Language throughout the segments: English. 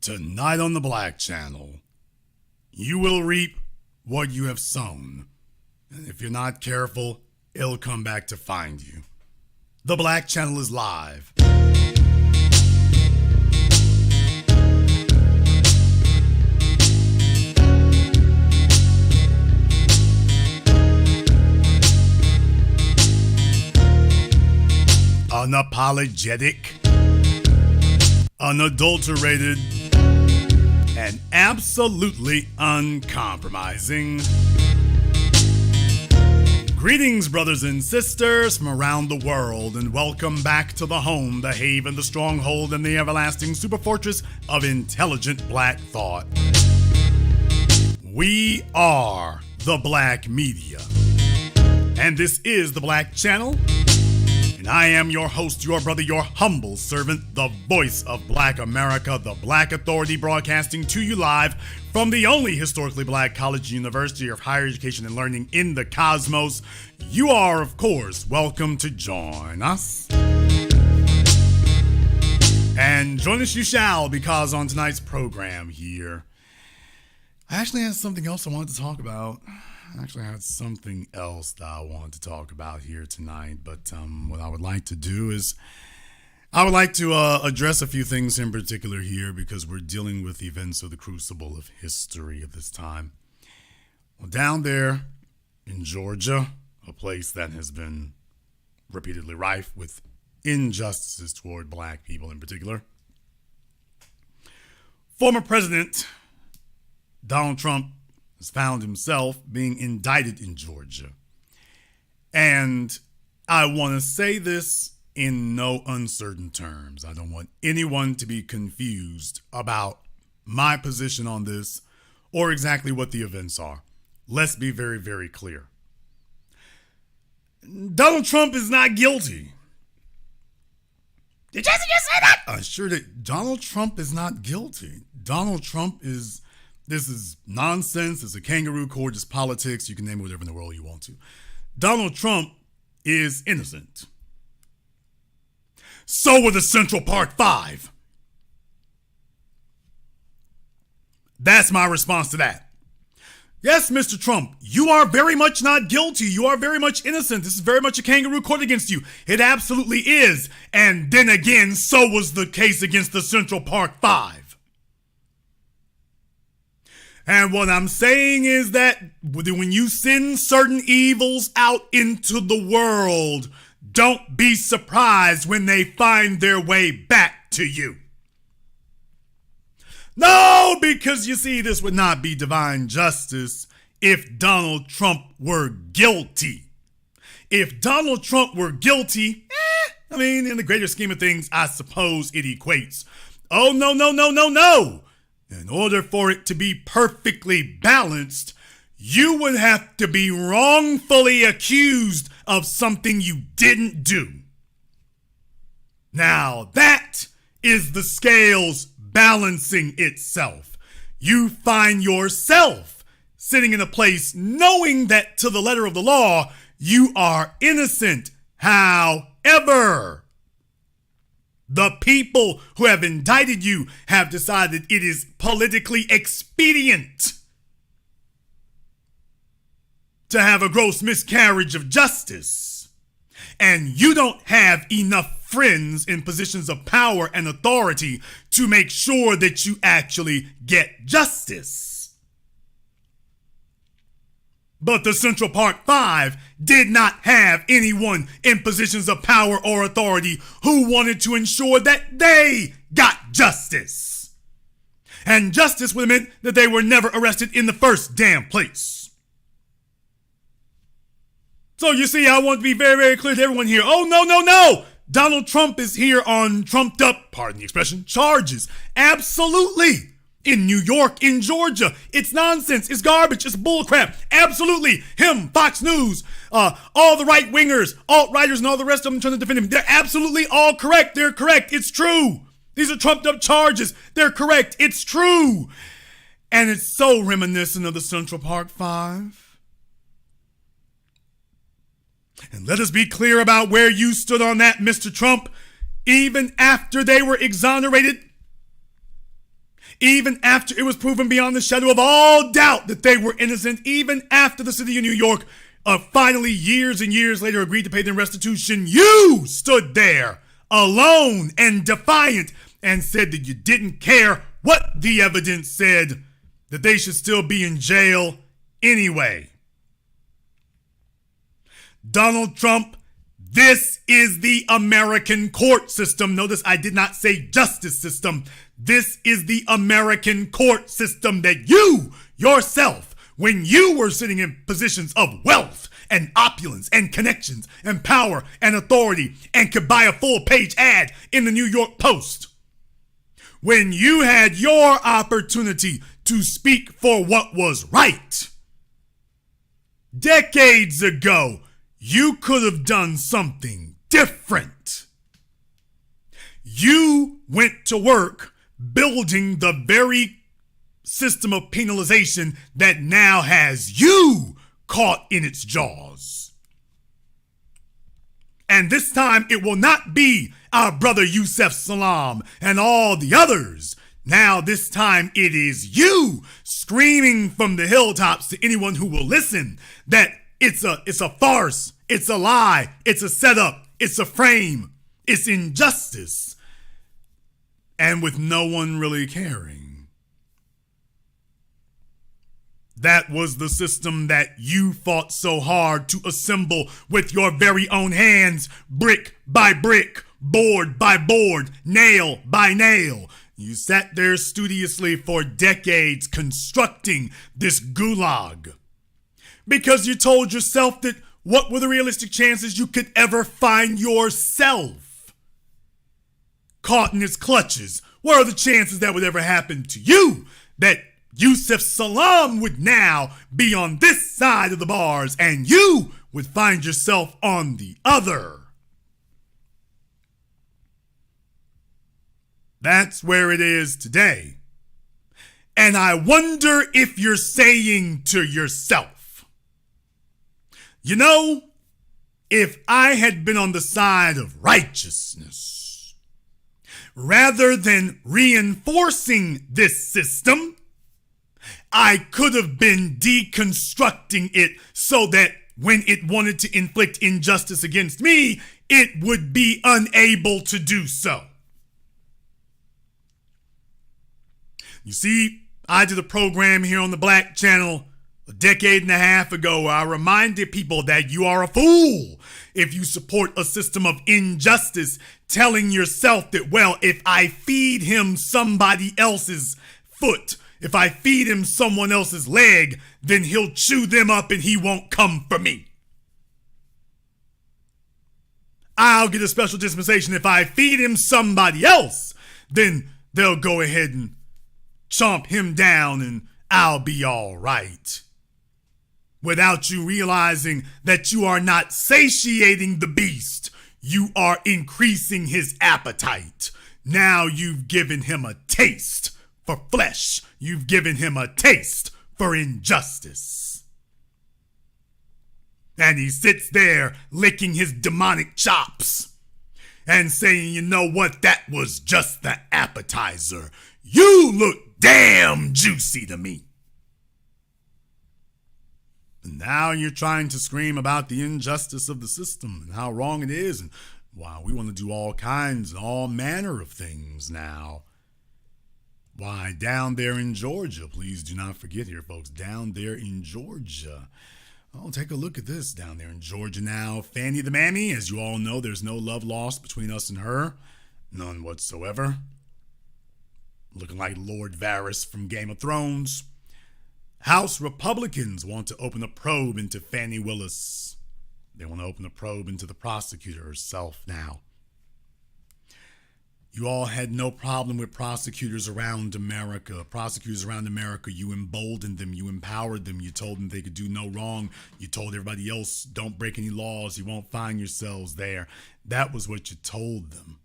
Tonight on the Black Channel, you will reap what you have sown. And if you're not careful, it'll come back to find you. The Black Channel is live. Unapologetic, unadulterated, and absolutely uncompromising. Greetings, brothers and sisters from around the world, and welcome back to the home, the haven, the stronghold, and the everlasting superfortress of intelligent black thought. We are the Black Media, and this is the Black Channel. And I am your host, your brother, your humble servant, the voice of Black America, the Black Authority, broadcasting to you live from the only historically black college university of higher education and learning in the cosmos. You are, of course, welcome to join us. And join us you shall, because on tonight's program here, I actually had something else I wanted to talk about. Here tonight, but what I would like to do is I would like to address a few things in particular here, because we're dealing with events of the crucible of history at this time. Well, down there in Georgia, a place that has been repeatedly rife with injustices toward black people in particular, former President Donald Trump has found himself being indicted in Georgia. And I want to say this in no uncertain terms. I don't want anyone to be confused about my position on this or exactly what the events are. Let's be very, very clear. Donald Trump is not guilty. Did Jesse just say that? Sure did. Donald Trump is not guilty. Donald Trump is... This is nonsense. It's a kangaroo court. It's politics. You can name it whatever in the world you want to. Donald Trump is innocent. So were the Central Park Five. That's my response to that. Yes, Mr. Trump, you are very much not guilty. You are very much innocent. This is very much a kangaroo court against you. It absolutely is. And then again, so was the case against the Central Park Five. And what I'm saying is that when you send certain evils out into the world, don't be surprised when they find their way back to you. No, because you see, this would not be divine justice if Donald Trump were guilty. If Donald Trump were guilty, in the greater scheme of things, I suppose it equates. Oh, no. In order for it to be perfectly balanced, you would have to be wrongfully accused of something you didn't do. Now, that is the scales balancing itself. You find yourself sitting in a place knowing that to the letter of the law, you are innocent. However, the people who have indicted you have decided it is politically expedient to have a gross miscarriage of justice. And you don't have enough friends in positions of power and authority to make sure that you actually get justice. But the Central Park Five did not have anyone in positions of power or authority who wanted to ensure that they got justice. And justice would have meant that they were never arrested in the first damn place. So you see, I want to be very, very clear to everyone here. Oh, no. Donald Trump is here on trumped up, pardon the expression, charges. Absolutely. In New York, in Georgia. It's nonsense. It's garbage. It's bullcrap. Absolutely. Him, Fox News, all the right-wingers, alt-righters, and all the rest of them trying to defend him. They're absolutely all correct. They're correct. It's true. These are trumped-up charges. They're correct. It's true. And it's so reminiscent of the Central Park Five. And let us be clear about where you stood on that, Mr. Trump. Even after they were exonerated, Even after it was proven beyond the shadow of all doubt that they were innocent, even after the city of New York finally years and years later agreed to pay them restitution, you stood there alone and defiant and said that you didn't care what the evidence said, that they should still be in jail anyway. Donald Trump, this is the American court system. Notice I did not say justice system. This is the American court system that you yourself, when you were sitting in positions of wealth and opulence and connections and power and authority and could buy a full-page ad in the New York Post, when you had your opportunity to speak for what was right, decades ago, you could have done something different. You went to work building the very system of penalization that now has you caught in its jaws. And this time it will not be our brother Yusef Salaam and all the others. Now this time it is you screaming from the hilltops to anyone who will listen that it's a farce, it's a lie, it's a setup, it's a frame, it's injustice. And with no one really caring. That was the system that you fought so hard to assemble with your very own hands, brick by brick, board by board, nail by nail. You sat there studiously for decades constructing this gulag because you told yourself that what were the realistic chances you could ever find yourself caught in its clutches? What are the chances that would ever happen to you? That Yusef Salaam would now be on this side of the bars and you would find yourself on the other. That's where it is today. And I wonder if you're saying to yourself, you know, if I had been on the side of righteousness, rather than reinforcing this system, I could have been deconstructing it so that when it wanted to inflict injustice against me, it would be unable to do so. You see, I did a program here on the Black Channel a decade and a half ago where I reminded people that you are a fool if you support a system of injustice, telling yourself that, well, if I feed him somebody else's foot, if I feed him someone else's leg, then he'll chew them up and he won't come for me. I'll get a special dispensation. If I feed him somebody else, then they'll go ahead and chomp him down and I'll be all right. Without you realizing that you are not satiating the beast, you are increasing his appetite. Now you've given him a taste for flesh. You've given him a taste for injustice. And he sits there licking his demonic chops and saying, you know what, that was just the appetizer. You look damn juicy to me. And now you're trying to scream about the injustice of the system and how wrong it is. And wow, we want to do all kinds and all manner of things now. Why, down there in Georgia, please do not forget here, folks, down there in Georgia. Oh, take a look at this down there in Georgia now. Fani the Mammy, as you all know, there's no love lost between us and her. None whatsoever. Looking like Lord Varys from Game of Thrones. House Republicans want to open a probe into Fani Willis. They want to open a probe into the prosecutor herself now. You all had no problem with prosecutors around America. Prosecutors around America, you emboldened them, you empowered them, you told them they could do no wrong. You told everybody else, don't break any laws, you won't find yourselves there. That was what you told them.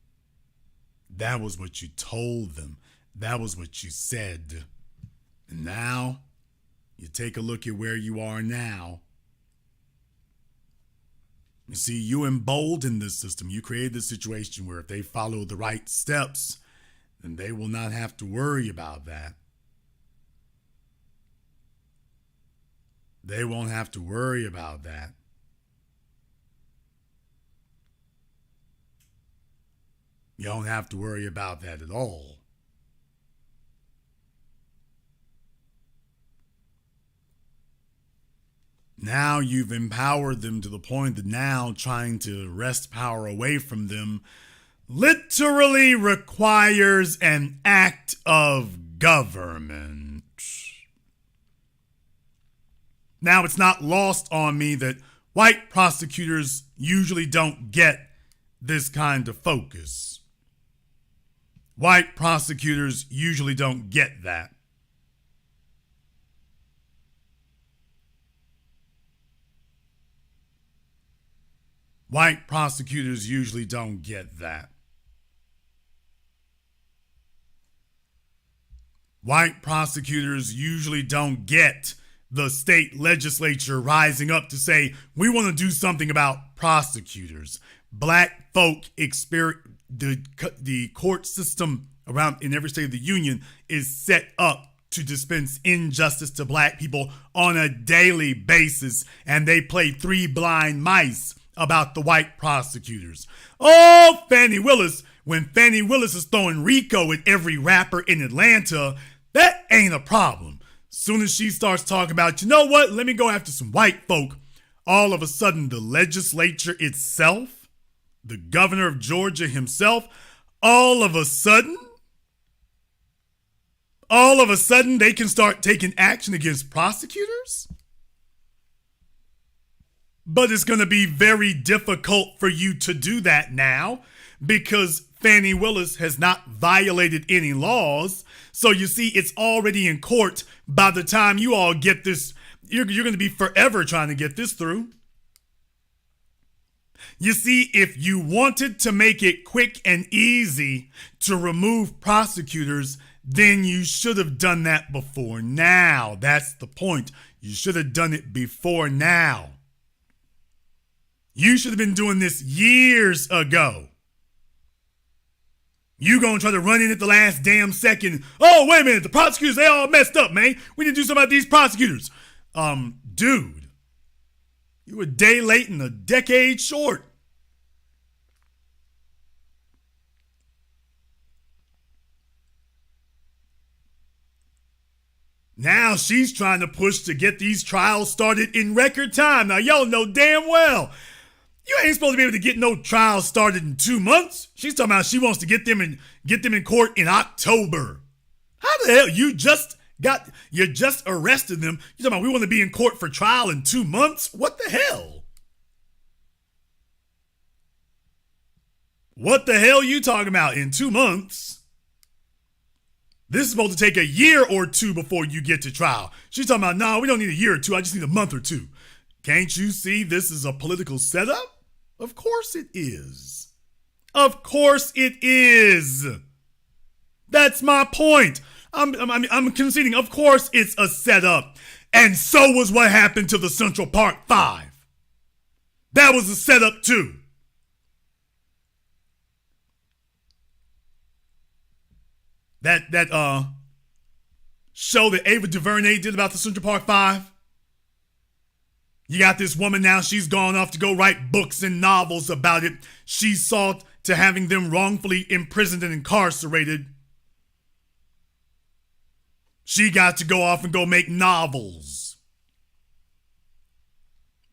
That was what you told them. That was what you said. And now, you take a look at where you are now. You see, you emboldened this system. You created this situation where if they follow the right steps, then they will not have to worry about that. They won't have to worry about that. You don't have to worry about that at all. Now you've empowered them to the point that now trying to wrest power away from them literally requires an act of government. Now, it's not lost on me that white prosecutors usually don't get this kind of focus. White prosecutors usually don't get that. White prosecutors usually don't get that. White prosecutors usually don't get the state legislature rising up to say, we want to do something about prosecutors. Black folk experience, the court system around in every state of the union is set up to dispense injustice to black people on a daily basis, and they play three blind mice about the white prosecutors. Oh, Fani Willis, when Fani Willis is throwing RICO at every rapper in Atlanta, that ain't a problem. Soon as she starts talking about, you know what, let me go after some white folk, all of a sudden the legislature itself, the governor of Georgia himself, all of a sudden they can start taking action against prosecutors? But it's going to be very difficult for you to do that now because Fani Willis has not violated any laws. So you see, it's already in court. By the time you all get this, you're going to be forever trying to get this through. You see, if you wanted to make it quick and easy to remove prosecutors, then you should have done that before now. That's the point. You should have done it before now. You should have been doing this years ago. You gonna try to run in at the last damn second. Oh, wait a minute. The prosecutors, they all messed up, man. We need to do something about these prosecutors. Dude, you were a day late and a decade short. Now she's trying to push to get these trials started in record time. Now, y'all know damn well you ain't supposed to be able to get no trials started in 2 months. She's talking about she wants to get them in court in October. How the hell you just arrested them? You talking about we want to be in court for trial in 2 months? What the hell? What the hell you talking about in 2 months? This is supposed to take a year or two before you get to trial. She's talking about, no, we don't need a year or two. I just need a month or two. Can't you see this is a political setup? Of course it is. Of course it is. That's my point. I'm conceding, of course it's a setup. And so was what happened to the Central Park 5. That was a setup too. That show that Ava DuVernay did about the Central Park 5. You got this woman now, she's gone off to go write books and novels about it. She sought to having them wrongfully imprisoned and incarcerated. She got to go off and go make novels.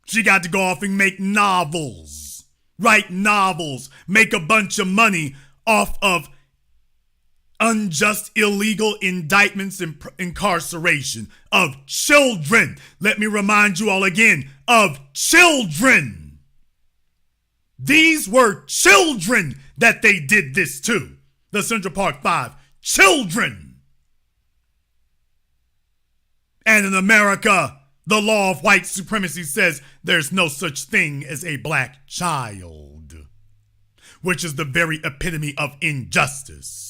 She got to go off and make novels. Write novels. Make a bunch of money off of unjust, illegal indictments and incarceration of children. Let me remind you all again, of children. These were children that they did this to. The Central Park 5. Children. And in America, the law of white supremacy says there's no such thing as a black child, which is the very epitome of injustice.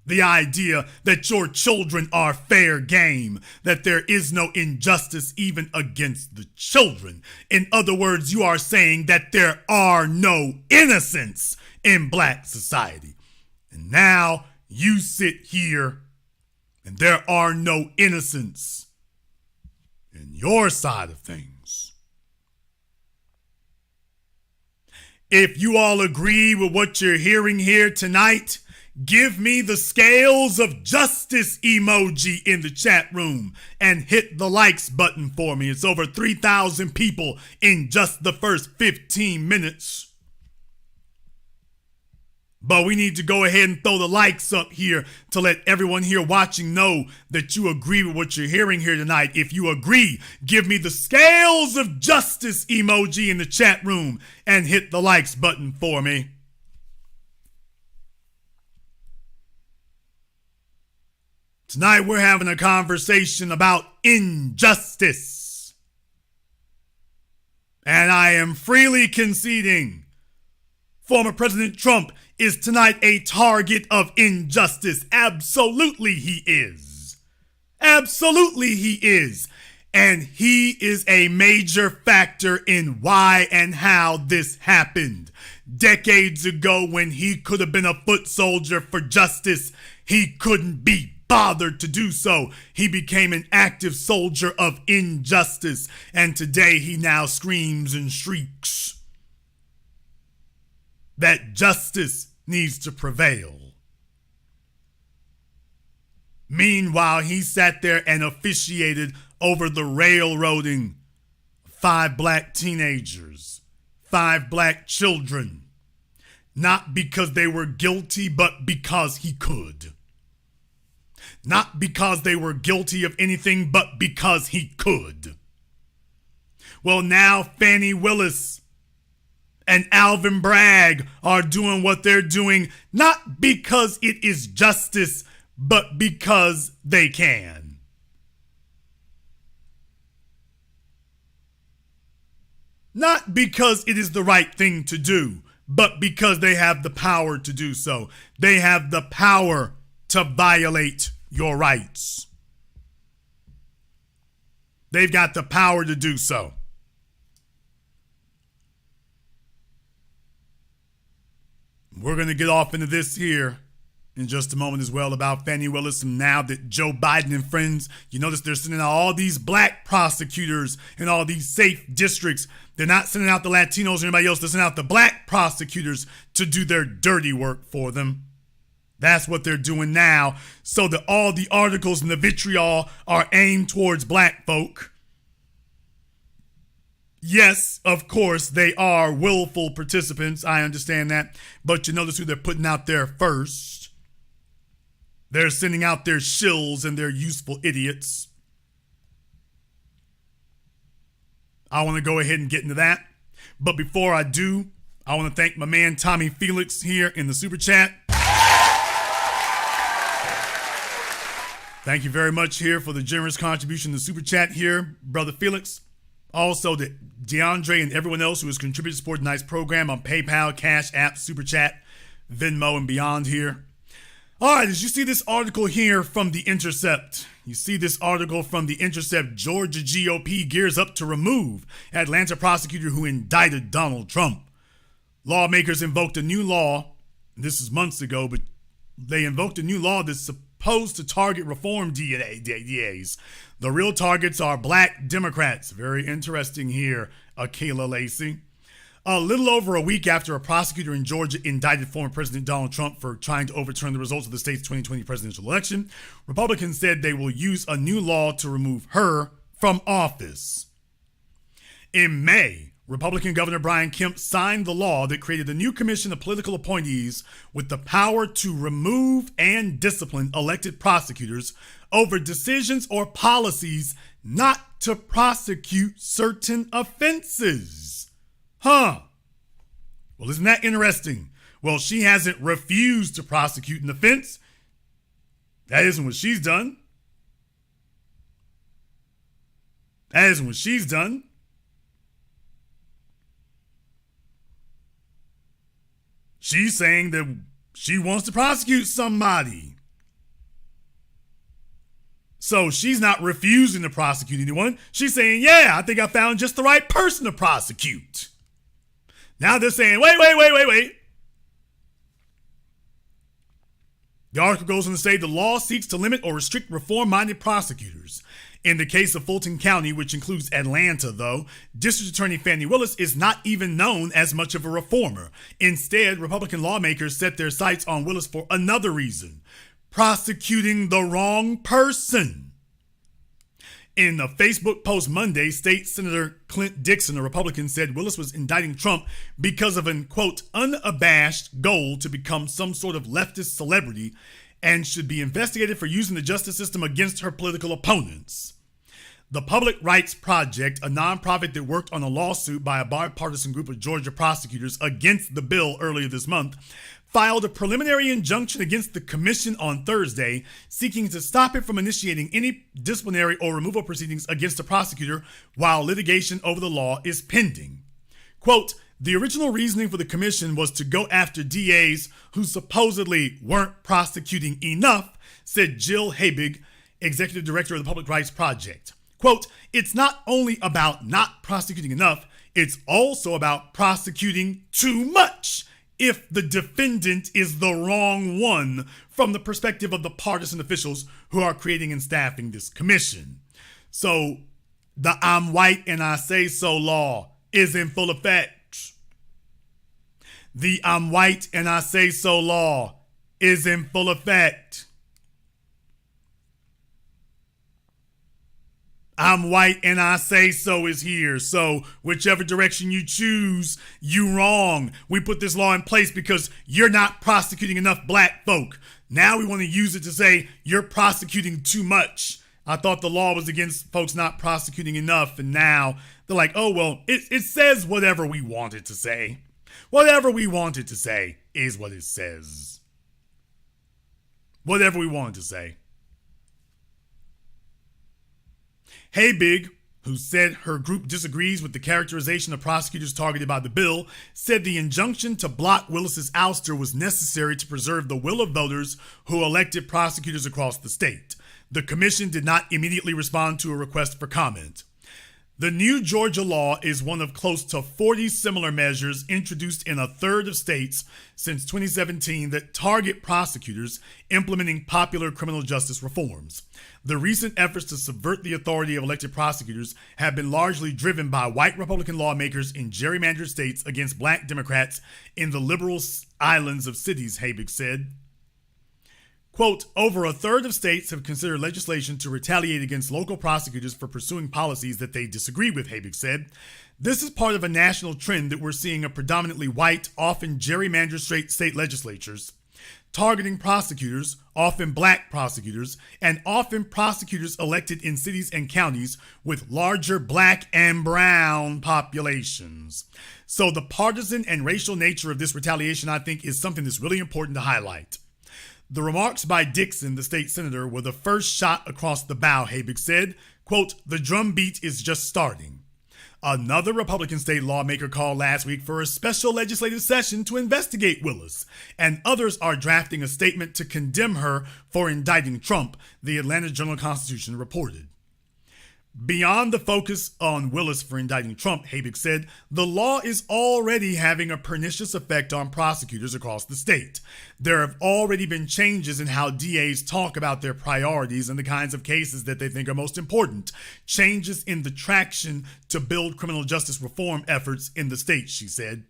The idea that your children are fair game, that there is no injustice even against the children. In other words, you are saying that there are no innocents in black society. And now you sit here and there are no innocents in your side of things. If you all agree with what you're hearing here tonight, give me the scales of justice emoji in the chat room and hit the likes button for me. It's over 3,000 people in just the first 15 minutes. But we need to go ahead and throw the likes up here to let everyone here watching know that you agree with what you're hearing here tonight. If you agree, give me the scales of justice emoji in the chat room and hit the likes button for me. Tonight we're having a conversation about injustice. And I am freely conceding former President Trump is tonight a target of injustice. Absolutely he is. Absolutely he is. And he is a major factor in why and how this happened. Decades ago, when he could have been a foot soldier for justice, he couldn't be bothered to do so. He became an active soldier of injustice. And today he now screams and shrieks that justice needs to prevail. Meanwhile, he sat there and officiated over the railroading of 5 black teenagers, 5 black children, not because they were guilty, but because he could. Not because they were guilty of anything, but because he could. Well, now Fani Willis and Alvin Bragg are doing what they're doing, not because it is justice, but because they can. Not because it is the right thing to do, but because they have the power to do so. They have the power to violate your rights. They've got the power to do so. We're going to get off into this here in just a moment as well about Fani Willis. And now that Joe Biden and friends, you notice they're sending out all these black prosecutors in all these safe districts. They're not sending out the Latinos or anybody else. They're sending out the black prosecutors to do their dirty work for them. That's what they're doing now, so that all the articles and the vitriol are aimed towards black folk. Yes, of course, they are willful participants. I understand that. But you notice who they're putting out there first. They're sending out their shills and their useful idiots. I want to go ahead and get into that. But before I do, I want to thank my man Tommy Felix here in the super chat. Thank you very much here for the generous contribution to the super chat here, Brother Felix. Also, to DeAndre and everyone else who has contributed to support tonight's program on PayPal, CashApp, Super Chat, Venmo, and beyond here. All right, as you see this article here from The Intercept, Georgia GOP gears up to remove Atlanta prosecutor who indicted Donald Trump. Lawmakers invoked a new law, this is months ago, but they invoked a new law that's supposed to target reform DAs. The real targets are black Democrats. Very interesting here, Akela Lacey. A little over a week after a prosecutor in Georgia indicted former President Donald Trump for trying to overturn the results of the state's 2020 presidential election, Republicans said they will use a new law to remove her from office. In May, Republican Governor Brian Kemp signed the law that created the new commission of political appointees with the power to remove and discipline elected prosecutors over decisions or policies not to prosecute certain offenses. Well, isn't that interesting? Well, she hasn't refused to prosecute an offense. That isn't what she's done. She's saying that she wants to prosecute somebody. So she's not refusing to prosecute anyone. She's saying, yeah, I think I found just the right person to prosecute. Now they're saying, wait. The article goes on to say the law seeks to limit or restrict reform-minded prosecutors. In the case of Fulton County, which includes Atlanta, though, District Attorney Fani Willis is not even known as much of a reformer. Instead, Republican lawmakers set their sights on Willis for another reason: prosecuting the wrong person. In a Facebook post Monday, State Senator Clint Dixon, a Republican, said Willis was indicting Trump because of an, quote, unabashed goal to become some sort of leftist celebrity and should be investigated for using the justice system against her political opponents. The Public Rights Project, a nonprofit that worked on a lawsuit by a bipartisan group of Georgia prosecutors against the bill earlier this month, filed a preliminary injunction against the commission on Thursday, seeking to stop it from initiating any disciplinary or removal proceedings against a prosecutor while litigation over the law is pending. Quote, the original reasoning for the commission was to go after DAs who supposedly weren't prosecuting enough, said Jill Habig, executive director of the Public Rights Project. Quote, it's not only about not prosecuting enough, it's also about prosecuting too much if the defendant is the wrong one from the perspective of the partisan officials who are creating and staffing this commission. So the I'm white and I say so law is in full effect. The I'm white and I say so law is in full effect. I'm white and I say so is here. So whichever direction you choose, you wrong. We put this law in place because you're not prosecuting enough black folk. Now we want to use it to say you're prosecuting too much. I thought the law was against folks not prosecuting enough, and now they're like, oh, well, it says whatever we want it to say. Whatever we want it to say is what it says. Whatever we want it to say. Habig, who said her group disagrees with the characterization of prosecutors targeted by the bill, said the injunction to block Willis's ouster was necessary to preserve the will of voters who elected prosecutors across the state. The commission did not immediately respond to a request for comment. The new Georgia law is one of close to 40 similar measures introduced in a third of states since 2017 that target prosecutors implementing popular criminal justice reforms. The recent efforts to subvert the authority of elected prosecutors have been largely driven by white Republican lawmakers in gerrymandered states against black Democrats in the liberal islands of cities, Habig said. Quote, over a third of states have considered legislation to retaliate against local prosecutors for pursuing policies that they disagree with, Habig said. This is part of a national trend that we're seeing of predominantly white, often gerrymandered state legislatures, targeting prosecutors, often black prosecutors, and often prosecutors elected in cities and counties with larger black and brown populations. So the partisan and racial nature of this retaliation, I think, is something that's really important to highlight. The remarks by Dixon, the state senator, were the first shot across the bow, Habig said. Quote, the drumbeat is just starting. Another Republican state lawmaker called last week for a special legislative session to investigate Willis, and others are drafting a statement to condemn her for indicting Trump, the Atlanta Journal-Constitution reported. Beyond the focus on Willis for indicting Trump, Habig said, the law is already having a pernicious effect on prosecutors across the state. There have already been changes in how DAs talk about their priorities and the kinds of cases that they think are most important. Changes in the traction to build criminal justice reform efforts in the state, she said.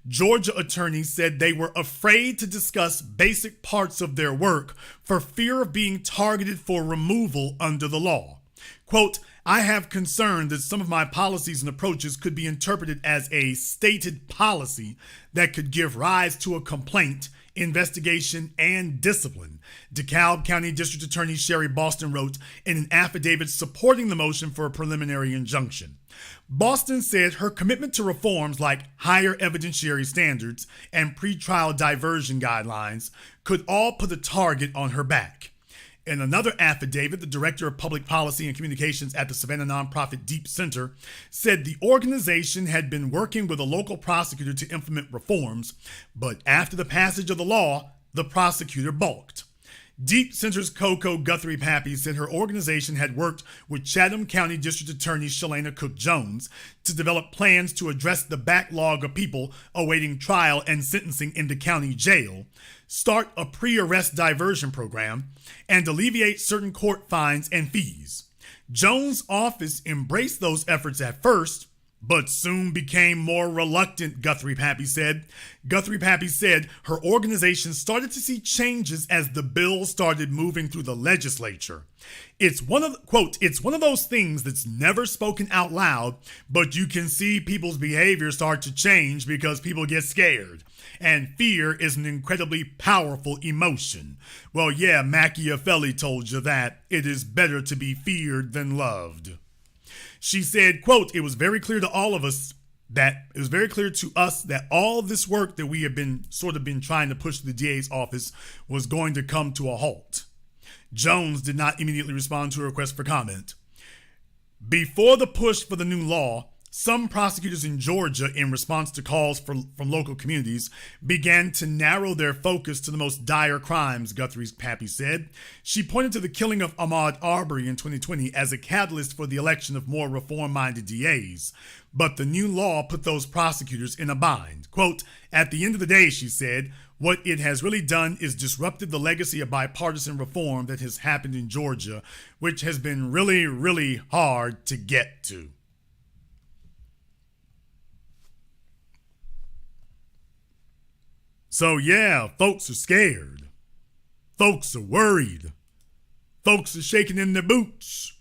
Georgia attorneys said they were afraid to discuss basic parts of their work for fear of being targeted for removal under the law. Quote, I have concern that some of my policies and approaches could be interpreted as a stated policy that could give rise to a complaint, investigation, and discipline, DeKalb County District Attorney Sherry Boston wrote in an affidavit supporting the motion for a preliminary injunction. Boston said her commitment to reforms like higher evidentiary standards and pretrial diversion guidelines could all put a target on her back. In another affidavit, the director of public policy and communications at the Savannah nonprofit Deep Center said the organization had been working with a local prosecutor to implement reforms, but after the passage of the law, the prosecutor balked. Deep Center's Coco Guthrie Pappy said her organization had worked with Chatham County District Attorney Shalana Cook Jones to develop plans to address the backlog of people awaiting trial and sentencing in the county jail, start a pre-arrest diversion program, and alleviate certain court fines and fees. Jones' office embraced those efforts at first, but soon became more reluctant, Guthrie Pappy said. Guthrie Pappy said her organization started to see changes as the bill started moving through the legislature. It's one of those things that's never spoken out loud, but you can see people's behavior start to change because people get scared. And fear is an incredibly powerful emotion. Well, yeah, Machiavelli told you that. It is better to be feared than loved. She said, quote, it was very clear to us that all this work that we have been trying to push to the DA's office was going to come to a halt. Jones did not immediately respond to a request for comment. Before the push for the new law, some prosecutors in Georgia, in response to calls from local communities, began to narrow their focus to the most dire crimes, Guthrie Pappy said. She pointed to the killing of Ahmaud Arbery in 2020 as a catalyst for the election of more reform-minded DAs. But the new law put those prosecutors in a bind. Quote, at the end of the day, she said, what it has really done is disrupted the legacy of bipartisan reform that has happened in Georgia, which has been really, really hard to get to. So yeah, folks are scared. Folks are worried. Folks are shaking in their boots.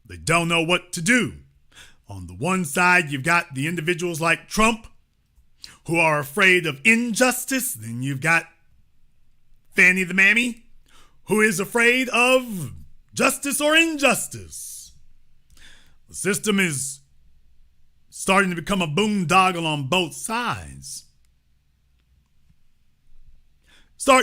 They don't know what to do. On the one side, you've got the individuals like Trump who are afraid of injustice. Then you've got Fani the Mammy who is afraid of justice or injustice. The system is starting to become a boondoggle on both sides. So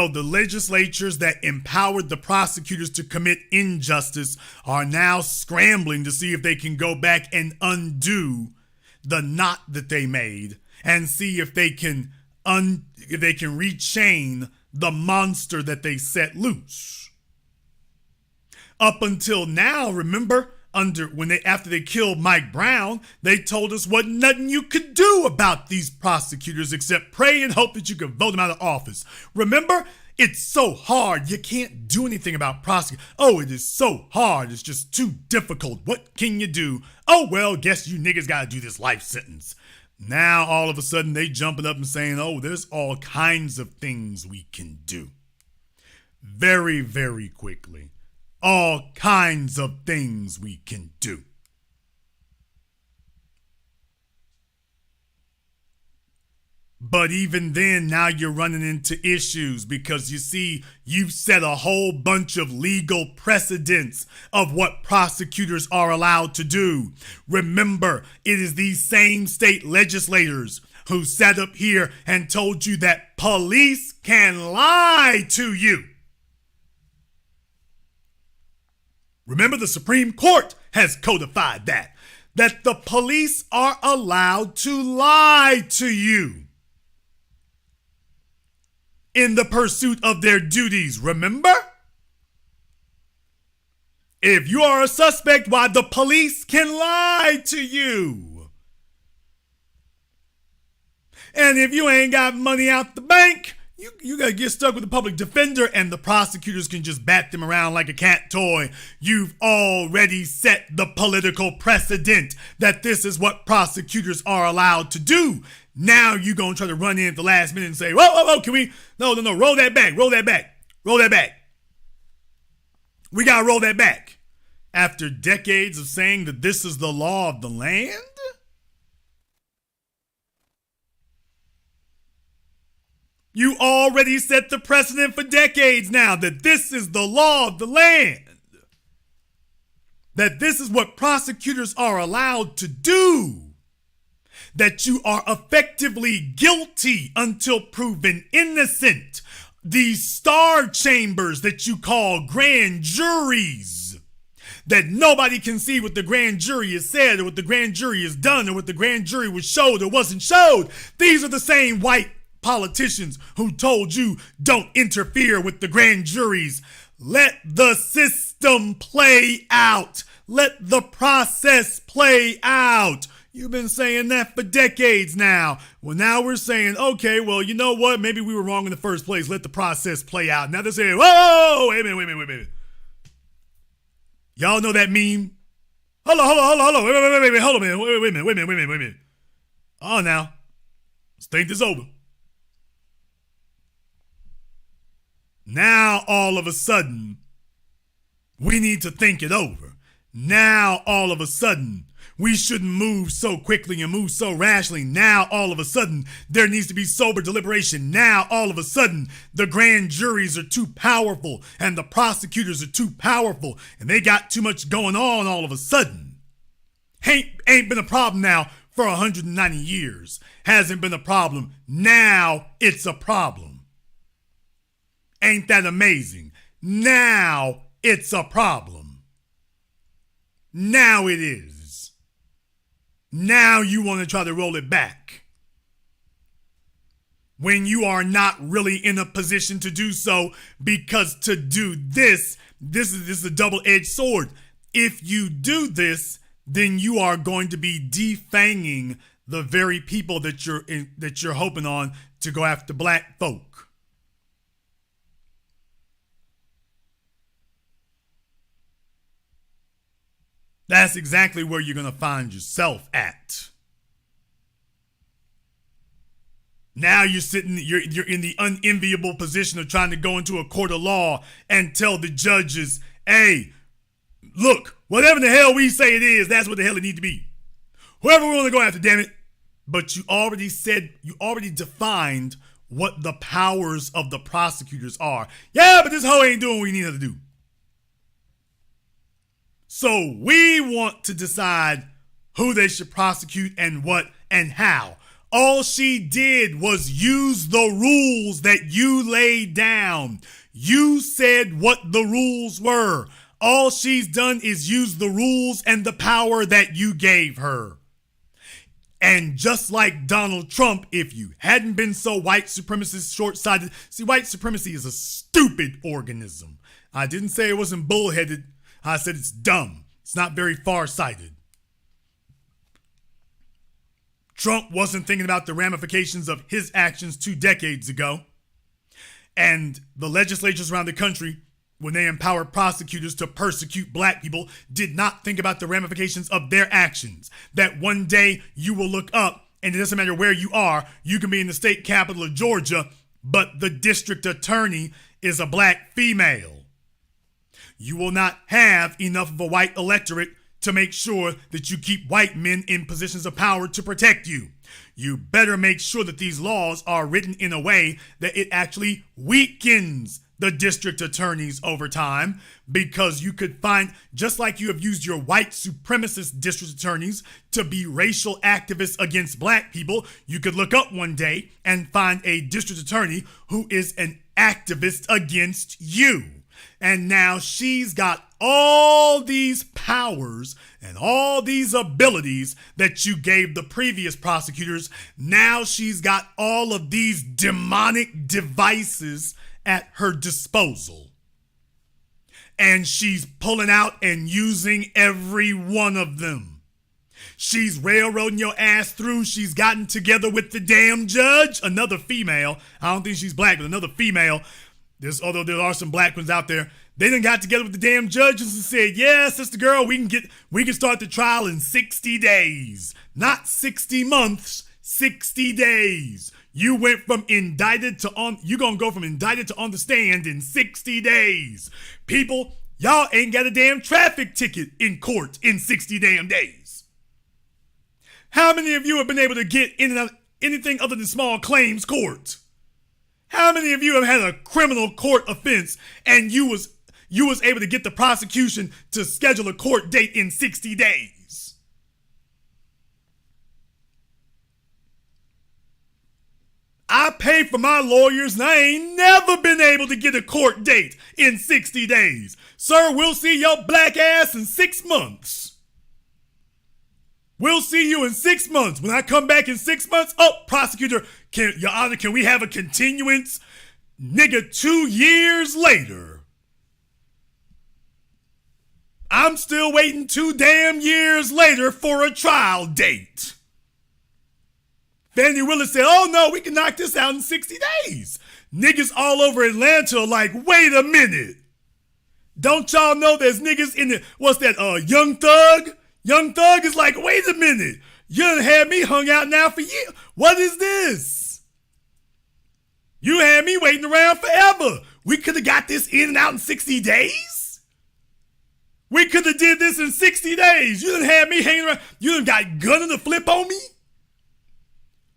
the legislatures that empowered the prosecutors to commit injustice are now scrambling to see if they can go back and undo the knot that they made and see if they can rechain the monster that they set loose. Up until now, remember, after they killed Mike Brown, they told us wasn't nothing you could do about these prosecutors except pray and hope that you could vote them out of office. Remember? It's so hard. You can't do anything about prosecutors. Oh, it is so hard. It's just too difficult. What can you do? Oh, well, guess you niggas gotta do this life sentence. Now, all of a sudden, they jumping up and saying, oh, there's all kinds of things we can do. Very, very quickly. All kinds of things we can do. But even then, now you're running into issues because you see, you've set a whole bunch of legal precedents of what prosecutors are allowed to do. Remember, it is these same state legislators who sat up here and told you that police can lie to you. Remember, the Supreme Court has codified that the police are allowed to lie to you in the pursuit of their duties. Remember? If you are a suspect, why, the police can lie to you. And if you ain't got money out the bank, you gotta get stuck with the public defender and the prosecutors can just bat them around like a cat toy. You've already set the political precedent that this is what prosecutors are allowed to do. Now you gonna try to run in at the last minute and say, whoa, can we? No, roll that back. We gotta roll that back. After decades of saying that this is the law of the land? You already set the precedent for decades now that this is the law of the land. That this is what prosecutors are allowed to do. That you are effectively guilty until proven innocent. These star chambers that you call grand juries. That nobody can see what the grand jury has said or what the grand jury has done or what the grand jury was showed or wasn't showed. These are the same white politicians who told you don't interfere with the grand juries. Let the system play out. Let the process play out. You've been saying that for decades now. Well, now we're saying, okay, well, you know what? Maybe we were wrong in the first place. Let the process play out. Now they're saying, whoa, wait a minute. Y'all know that meme? Hold on. Wait a minute. Oh, now. Let's think this over. Now, all of a sudden, we need to think it over. Now, all of a sudden, we shouldn't move so quickly and move so rashly. Now, all of a sudden, there needs to be sober deliberation. Now, all of a sudden, the grand juries are too powerful and the prosecutors are too powerful and they got too much going on all of a sudden. Ain't been a problem now for 190 years. Hasn't been a problem. Now it's a problem. Ain't that amazing? Now it's a problem. Now it is. Now you want to try to roll it back. When you are not really in a position to do so, because to do this is a double-edged sword. If you do this, then you are going to be defanging the very people that you're hoping on to go after black folk. That's exactly where you're going to find yourself at. Now you're in the unenviable position of trying to go into a court of law and tell the judges, hey, look, whatever the hell we say it is, that's what the hell it needs to be. Whoever we want to go after, damn it. But you already defined what the powers of the prosecutors are. Yeah, but this hoe ain't doing what we need her to do. So we want to decide who they should prosecute and what and how. All she did was use the rules that you laid down. You said what the rules were. All she's done is use the rules and the power that you gave her. And just like Donald Trump, if you hadn't been so white supremacist short-sighted, see, white supremacy is a stupid organism. I didn't say it wasn't bullheaded. I said it's dumb. It's not very far-sighted. Trump wasn't thinking about the ramifications of his actions 2 decades ago. And the legislatures around the country, when they empowered prosecutors to persecute black people, did not think about the ramifications of their actions. That one day you will look up, and it doesn't matter where you are, you can be in the state capital of Georgia, but the district attorney is a black female. You will not have enough of a white electorate to make sure that you keep white men in positions of power to protect you. You better make sure that these laws are written in a way that it actually weakens the district attorneys over time, because you could find, just like you have used your white supremacist district attorneys to be racial activists against black people, you could look up one day and find a district attorney who is an activist against you. And now she's got all these powers and all these abilities that you gave the previous prosecutors. Now she's got all of these demonic devices at her disposal. And she's pulling out and using every one of them. She's railroading your ass through. She's gotten together with the damn judge, another female. I don't think she's black, but another female. Although there are some black ones out there, they done got together with the damn judges and said, yeah, sister girl, we can start the trial in 60 days. Not 60 months, 60 days. You went from indicted to you're gonna go from indicted to on the stand in 60 days. People, y'all ain't got a damn traffic ticket in court in 60 damn days. How many of you have been able to get in and out anything other than small claims court? How many of you have had a criminal court offense and you was able to get the prosecution to schedule a court date in 60 days? I pay for my lawyers and I ain't never been able to get a court date in 60 days. Sir, we'll see your black ass in 6 months. We'll see you in 6 months. When I come back in 6 months, oh, prosecutor, Your Honor, can we have a continuance? Nigga, 2 years later. I'm still waiting 2 damn years later for a trial date. Fani Willis said, oh no, we can knock this out in 60 days. Niggas all over Atlanta are like, wait a minute. Don't y'all know there's niggas in the, what's that, Young Thug? Young Thug is like, wait a minute. You done had me hung out now for years. What is this? You had me waiting around forever. We could have got this in and out in 60 days? We could have did this in 60 days. You done had me hanging around. You done got Gunna to flip on me?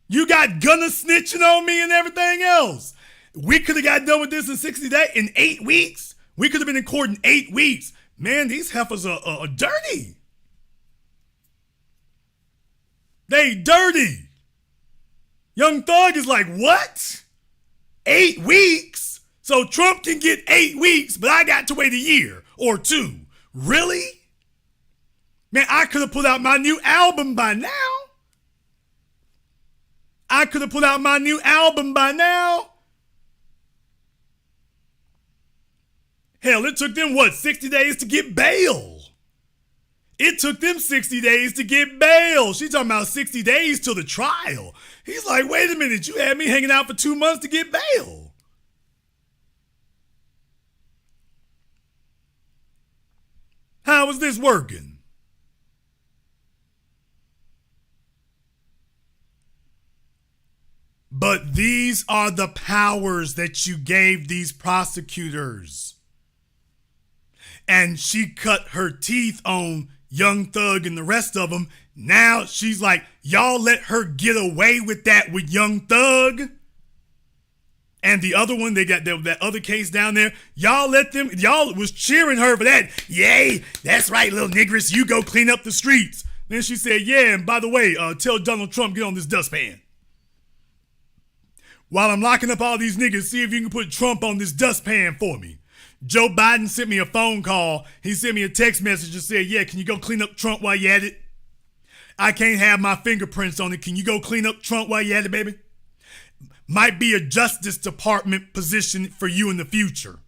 You got Gunna snitching on me and everything else. We could have got done with this in 60 days, in 8 weeks. We could have been in court in 8 weeks. Man, these heifers are dirty. They dirty. Young Thug is like, what? 8 weeks? So Trump can get 8 weeks, but I got to wait a year or 2. Really? Man, I could have put out my new album by now. Hell, it took them, 60 days to get bail. It took them 60 days to get bail. She's talking about 60 days till the trial. He's like, wait a minute, you had me hanging out for 2 months to get bail. How is this working? But these are the powers that you gave these prosecutors. And she cut her teeth on Young Thug and the rest of them. Now she's like, y'all let her get away with that with Young Thug. And the other one, they got that other case down there. Y'all was cheering her for that. Yay, that's right, little niggers, you go clean up the streets. Then she said, yeah, and by the way, tell Donald Trump, get on this dustpan. While I'm locking up all these niggas, see if you can put Trump on this dustpan for me. Joe Biden sent me a phone call. He sent me a text message and said, yeah, can you go clean up Trump while you at it? I can't have my fingerprints on it. Can you go clean up Trump while you at it, baby? Might be a Justice Department position for you in the future.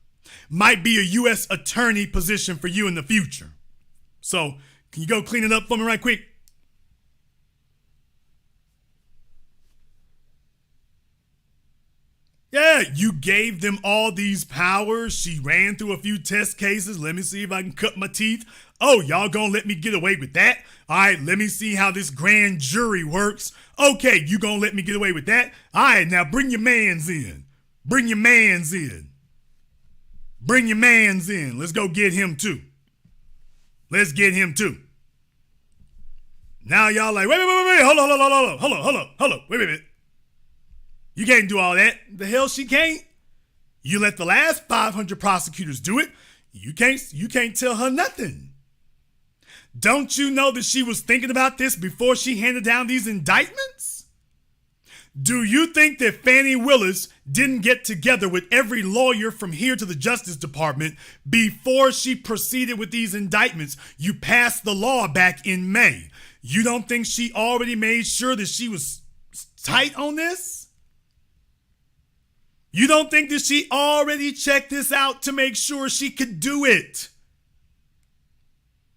Might be a U.S. attorney position for you in the future. So, can you go clean it up for me right quick? Yeah, you gave them all these powers. She ran through a few test cases. Let me see if I can cut my teeth. Oh, y'all gonna let me get away with that? All right, let me see how this grand jury works. Okay, you gonna let me get away with that? All right, now bring your mans in. Bring your mans in. Bring your mans in. Let's go get him too. Let's get him too. Now y'all like, wait, hold on, wait. You can't do all that. The hell she can't. You let the last 500 prosecutors do it. You can't tell her nothing. Don't you know that she was thinking about this before she handed down these indictments? Do you think that Fani Willis didn't get together with every lawyer from here to the Justice Department before she proceeded with these indictments? You passed the law back in May. You don't think she already made sure that she was tight on this? You don't think that she already checked this out to make sure she could do it?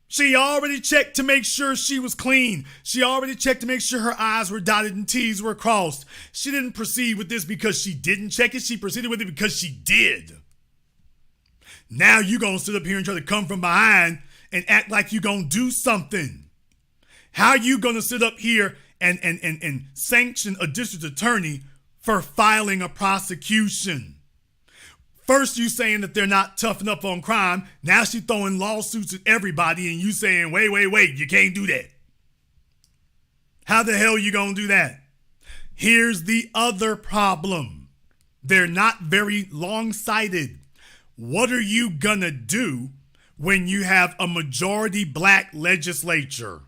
She already checked to make sure she was clean. She already checked to make sure her I's were dotted and T's were crossed. She didn't proceed with this because she didn't check it. She proceeded with it because she did. Now you gonna sit up here and try to come from behind and act like you gonna do something. How you gonna sit up here and sanction a district attorney for filing a prosecution? First you saying that they're not tough enough on crime. Now she throwing lawsuits at everybody and you saying, wait, you can't do that. How the hell you gonna do that? Here's the other problem. They're not very long-sighted. What are you gonna do when you have a majority black legislature?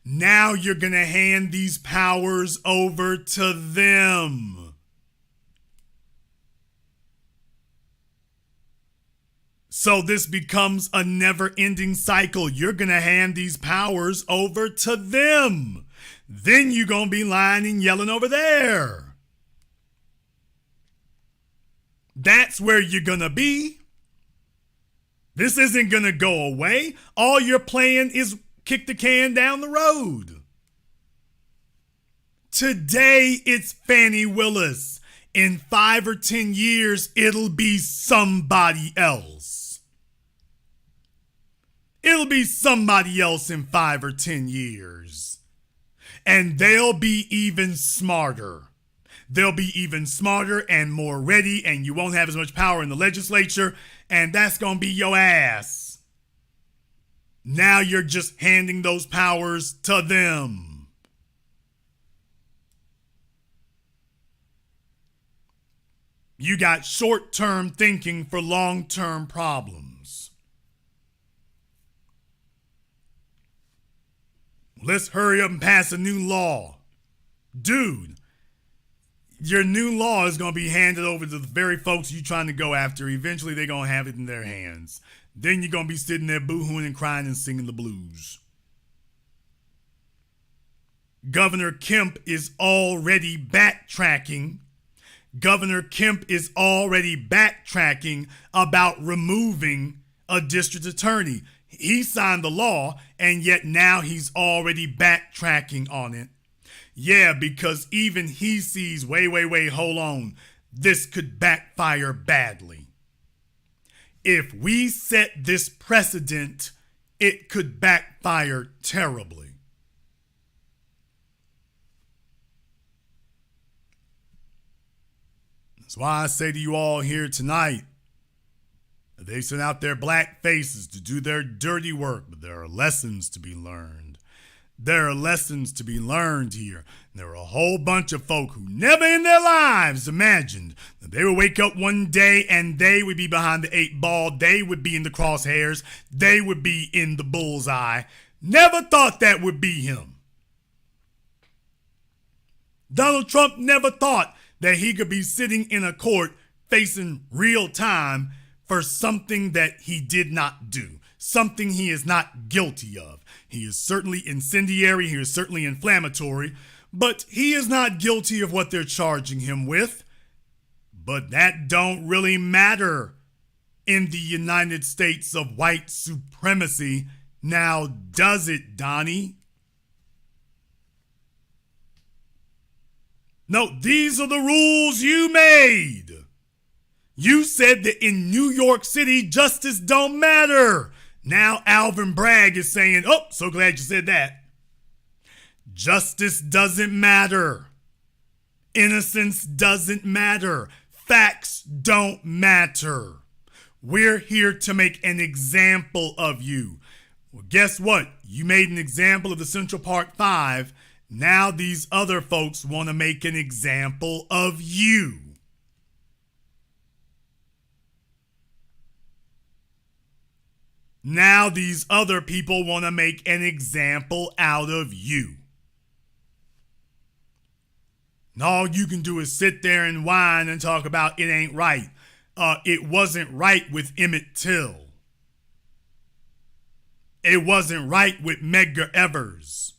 Now you're going to hand these powers over to them. So this becomes a never-ending cycle. You're going to hand these powers over to them. Then you're going to be lying and yelling over there. That's where you're going to be. This isn't going to go away. All you're playing is kick the can down the road. Today, it's Fani Willis. In 5 or 10 years, it'll be somebody else. It'll be somebody else in 5 or 10 years. And they'll be even smarter. They'll be even smarter and more ready, and you won't have as much power in the legislature, and that's going to be your ass. Now you're just handing those powers to them. You got short-term thinking for long-term problems. Let's hurry up and pass a new law. Dude, your new law is going to be handed over to the very folks you're trying to go after. Eventually, they're going to have it in their hands. Then you're going to be sitting there boo-hooing and crying and singing the blues. Governor Kemp is already backtracking. Governor Kemp is already backtracking about removing a district attorney. He signed the law, and yet now he's already backtracking on it. Yeah, because even he sees, wait, hold on. This could backfire badly. If we set this precedent, it could backfire terribly. That's why I say to you all here tonight, they sent out their black faces to do their dirty work, but there are lessons to be learned. There are lessons to be learned here. There are a whole bunch of folk who never in their lives imagined that they would wake up one day and they would be behind the 8 ball. They would be in the crosshairs. They would be in the bullseye. Never thought that would be him. Donald Trump never thought that he could be sitting in a court facing real time for something that he did not do, something he is not guilty of. He is certainly incendiary, he is certainly inflammatory, but he is not guilty of what they're charging him with. But that don't really matter in the United States of white supremacy. Now, does it, Donnie? No, these are the rules you made. You said that in New York City, justice don't matter. Now Alvin Bragg is saying, oh, so glad you said that. Justice doesn't matter. Innocence doesn't matter. Facts don't matter. We're here to make an example of you. Well, guess what? You made an example of the Central Park Five. Now these other folks want to make an example of you. Now these other people want to make an example out of you. And all you can do is sit there and whine and talk about it ain't right. It wasn't right with Emmett Till. It wasn't right with Medgar Evers.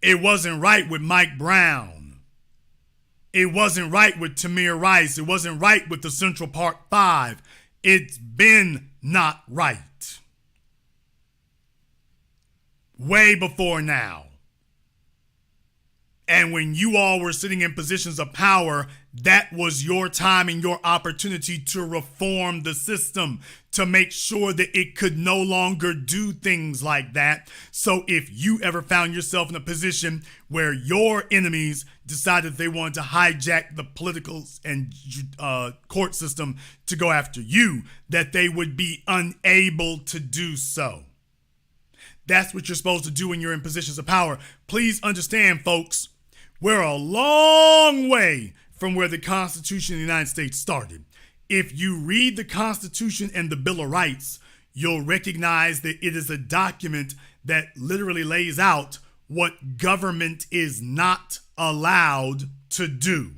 It wasn't right with Mike Brown. It wasn't right with Tamir Rice. It wasn't right with the Central Park Five. It's been not right. Way before now. And when you all were sitting in positions of power, that was your time and your opportunity to reform the system, to make sure that it could no longer do things like that. So if you ever found yourself in a position where your enemies decided they wanted to hijack the political and court system to go after you, that they would be unable to do so. That's what you're supposed to do when you're in positions of power. Please understand, folks, we're a long way from where the Constitution of the United States started. If you read the Constitution and the Bill of Rights, you'll recognize that it is a document that literally lays out what government is not allowed to do.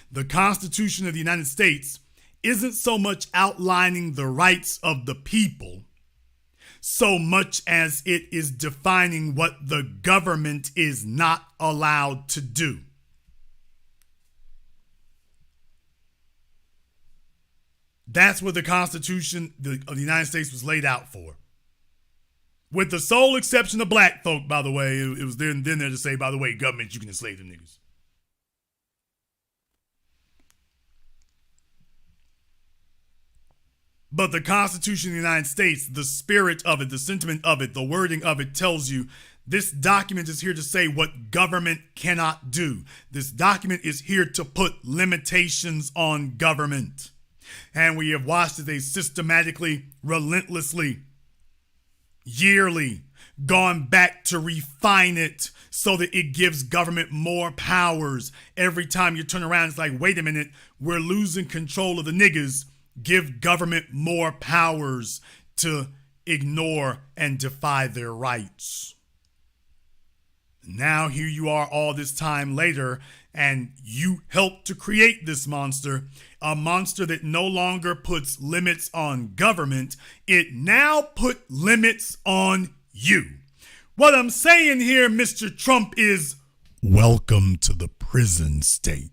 The Constitution of the United States isn't so much outlining the rights of the people so much as it is defining what the government is not allowed to do. That's what the Constitution of the United States was laid out for. With the sole exception of black folk, by the way. It was then there to say, by the way, government, you can enslave them niggas. But the Constitution of the United States, the spirit of it, the sentiment of it, the wording of it tells you this document is here to say what government cannot do. This document is here to put limitations on government. And we have watched as they systematically, relentlessly, yearly gone back to refine it so that it gives government more powers. Every time you turn around, it's like, wait a minute, we're losing control of the niggas. Give government more powers to ignore and defy their rights. Now here you are all this time later, and you helped to create this monster, a monster that no longer puts limits on government. It now put limits on you. What I'm saying here, Mr. Trump, is welcome to the prison state.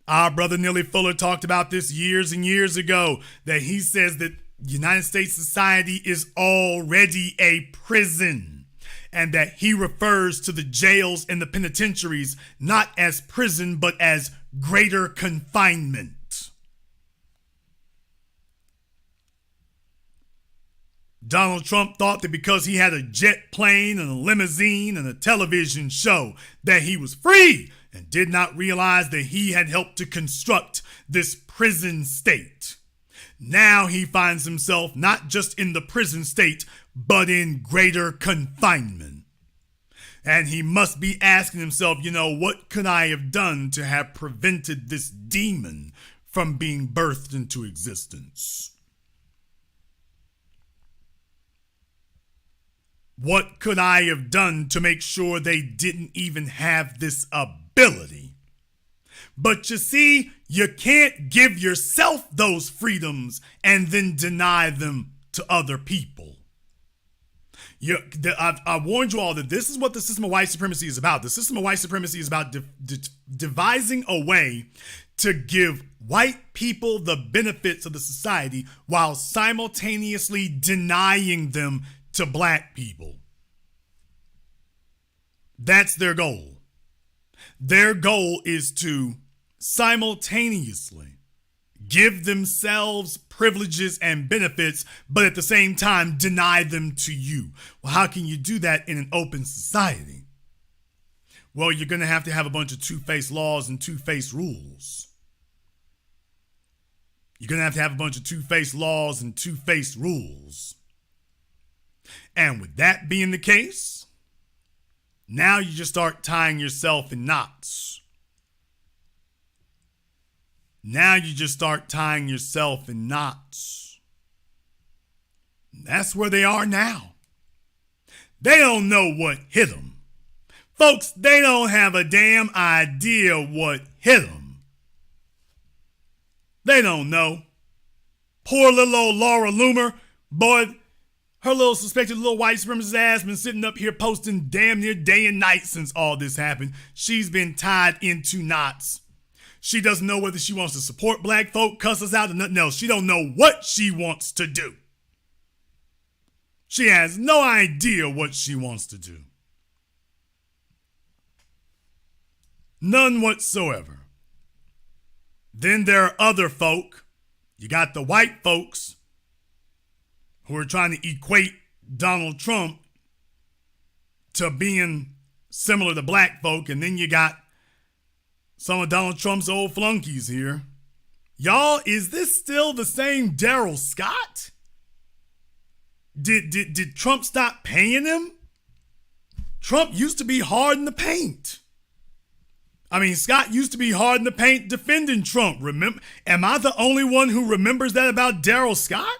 Our brother Neely Fuller talked about this years and years ago, that he says that United States society is already a prison, and that he refers to the jails and the penitentiaries not as prison but as greater confinement. Donald Trump thought that because he had a jet plane and a limousine and a television show that he was free, and did not realize that he had helped to construct this prison state. Now he finds himself not just in the prison state, but in greater confinement. And he must be asking himself, what could I have done to have prevented this demon from being birthed into existence? What could I have done to make sure they didn't even have this ability? But you see, you can't give yourself those freedoms and then deny them to other people. I warned you all that this is what the system of white supremacy is about. The system of white supremacy is about devising a way to give white people the benefits of the society while simultaneously denying them to black people. That's their goal. Their goal is to simultaneously give themselves privileges and benefits, but at the same time deny them to you. Well, how can you do that in an open society? Well, you're going to have a bunch of two-faced laws and two-faced rules. You're going to have a bunch of two-faced laws and two-faced rules. And with that being the case, now you just start tying yourself in knots. Now you just start tying yourself in knots. And that's where they are now. They don't know what hit them. Folks, they don't have a damn idea what hit them. They don't know. Poor little old Laura Loomer, boy, her little suspected little white supremacist ass been sitting up here posting damn near day and night since all this happened. She's been tied into knots. She doesn't know whether she wants to support black folk, cuss us out, or nothing else. She don't know what she wants to do. She has no idea what she wants to do. None whatsoever. Then there are other folk. You got the white folks who are trying to equate Donald Trump to being similar to black folk. And then you got some of Donald Trump's old flunkies here. Y'all, is this still the same Daryl Scott? Did Trump stop paying him? Trump used to be hard in the paint. I mean, Scott used to be hard in the paint defending Trump. Remember? Am I the only one who remembers that about Daryl Scott?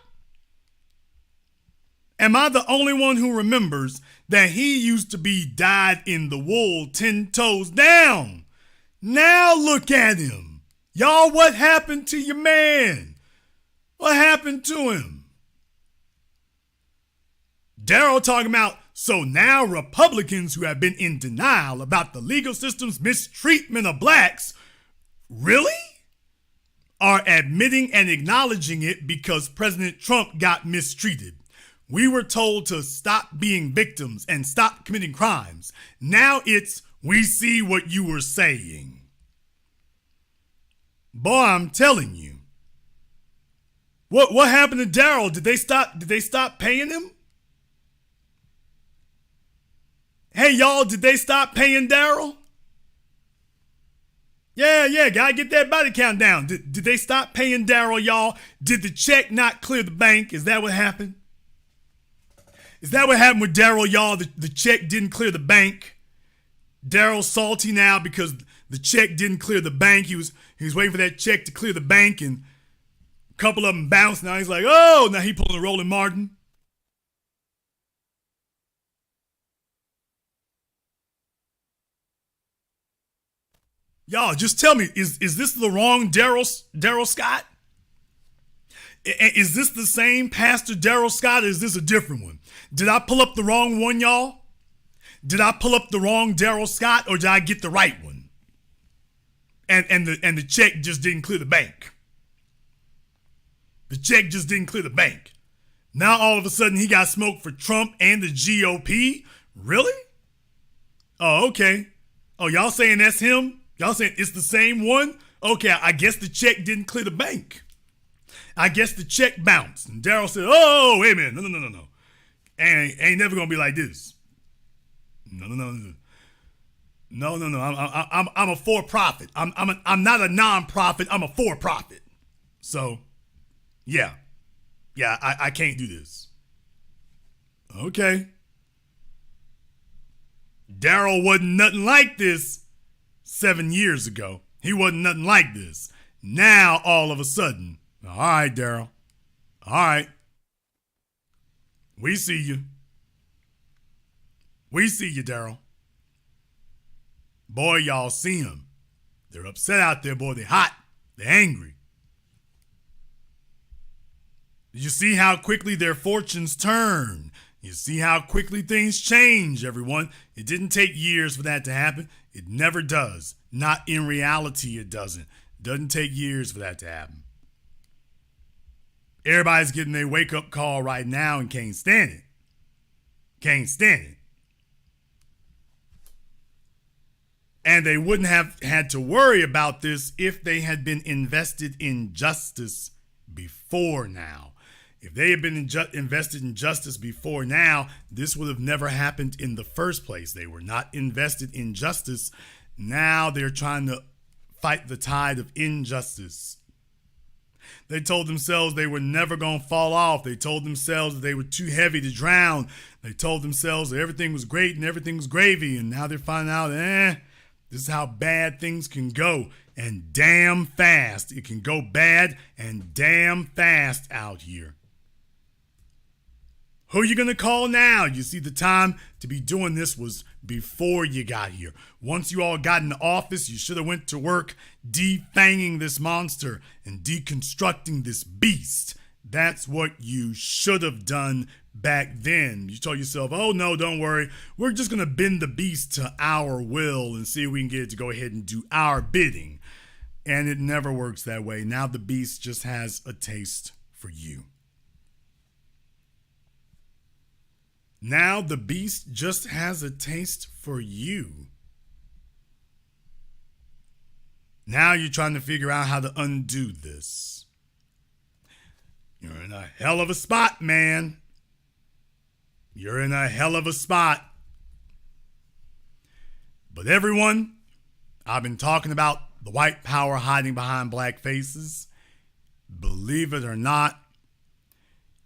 Am I the only one who remembers that he used to be dyed in the wool, 10 toes down, Now look at him. Y'all, what happened to your man? What happened to him? Daryl talking about, so now Republicans who have been in denial about the legal system's mistreatment of blacks, really? Are admitting and acknowledging it because President Trump got mistreated. We were told to stop being victims and stop committing crimes. Now it's, we see what you were saying. Boy, I'm telling you. What happened to Daryl? Did they stop paying him? Hey y'all, did they stop paying Daryl? Yeah, gotta get that body count down. Did they stop paying Daryl, y'all? Did the check not clear the bank? Is that what happened? Is that what happened with Daryl, y'all? The check didn't clear the bank. Daryl's salty now because the check didn't clear the bank. He was waiting for that check to clear the bank, and a couple of them bounced. Now he's like, oh, now he pulling a Roland Martin. Y'all, just tell me, is this the wrong Daryl Scott? Is this the same Pastor Daryl Scott, or is this a different one? Did I pull up the wrong one, y'all? Did I pull up the wrong Daryl Scott, or did I get the right one? And the check just didn't clear the bank. The check just didn't clear the bank. Now all of a sudden he got smoked for Trump and the GOP? Really? Oh, okay. Oh, y'all saying that's him? Y'all saying it's the same one? Okay, I guess the check didn't clear the bank. I guess the check bounced. And Daryl said, oh, wait a minute. No. Ain't never going to be like this. No. I'm a for-profit. I'm not a non-profit. I'm a for-profit. So, yeah, I can't do this. Okay. Daryl wasn't nothing like this 7 years ago. He wasn't nothing like this. Now, all of a sudden, all right, Daryl. All right. We see you. We see you, Daryl. Boy, y'all see him. They're upset out there, boy. They're hot. They're angry. Did you see how quickly their fortunes turn? You see how quickly things change, everyone. It didn't take years for that to happen. It never does. Not in reality, it doesn't. Doesn't take years for that to happen. Everybody's getting their wake-up call right now and can't stand it. Can't stand it. And they wouldn't have had to worry about this if they had been invested in justice before now. If they had been invested in justice before now, this would have never happened in the first place. They were not invested in justice. Now they're trying to fight the tide of injustice. They told themselves they were never going to fall off. They told themselves that they were too heavy to drown. They told themselves that everything was great and everything was gravy. And now they're finding out, this is how bad things can go. And damn fast. It can go bad and damn fast out here. Who are you going to call now? You see, the time to be doing this was before you got here. Once you all got in the office, you should have went to work defanging this monster and deconstructing this beast. That's what you should have done back then. You told yourself, oh no, don't worry. We're just going to bend the beast to our will and see if we can get it to go ahead and do our bidding. And it never works that way. Now the beast just has a taste for you. Now the beast just has a taste for you. Now you're trying to figure out how to undo this. You're in a hell of a spot, man. You're in a hell of a spot. But everyone, I've been talking about the white power hiding behind black faces. Believe it or not,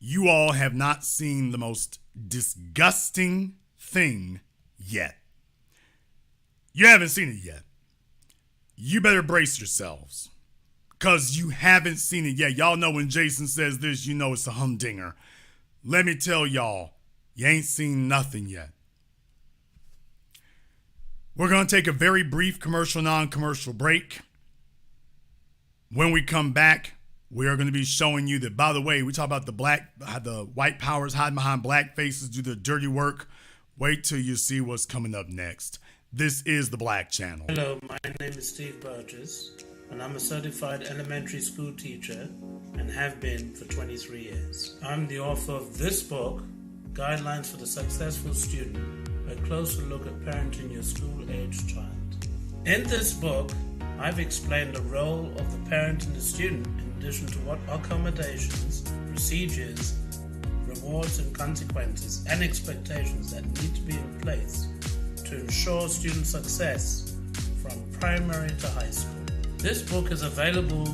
you all have not seen the most disgusting thing yet. You haven't seen it yet. You better brace yourselves, because you haven't seen it yet. Y'all know when Jason says this, you know it's a humdinger. Let me tell y'all, you ain't seen nothing yet. We're going to take a very brief commercial, non-commercial break. When we come back, we are going to be showing you that, by the way, we talk about the white powers hiding behind black faces, do their dirty work. Wait till you see what's coming up next. This is The Black Channel. Hello, my name is Steve Burgess, and I'm a certified elementary school teacher and have been for 23 years. I'm the author of this book, Guidelines for the Successful Student, a closer look at parenting your school-aged child. In this book, I've explained the role of the parent and the student in addition to what accommodations, procedures, rewards and consequences and expectations that need to be in place to ensure student success from primary to high school. This book is available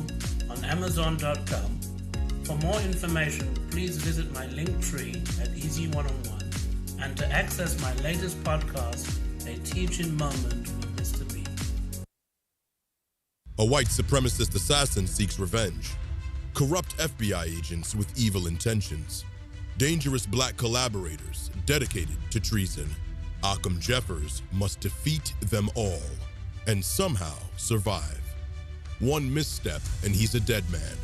on Amazon.com. For more information, please visit my link tree at Easy One-on-One, and to access my latest podcast, A Teaching Moment with Mr. B. A white supremacist assassin seeks revenge. Corrupt FBI agents with evil intentions. Dangerous black collaborators dedicated to treason. Occam Jeffers must defeat them all and somehow survive. One misstep and he's a dead man.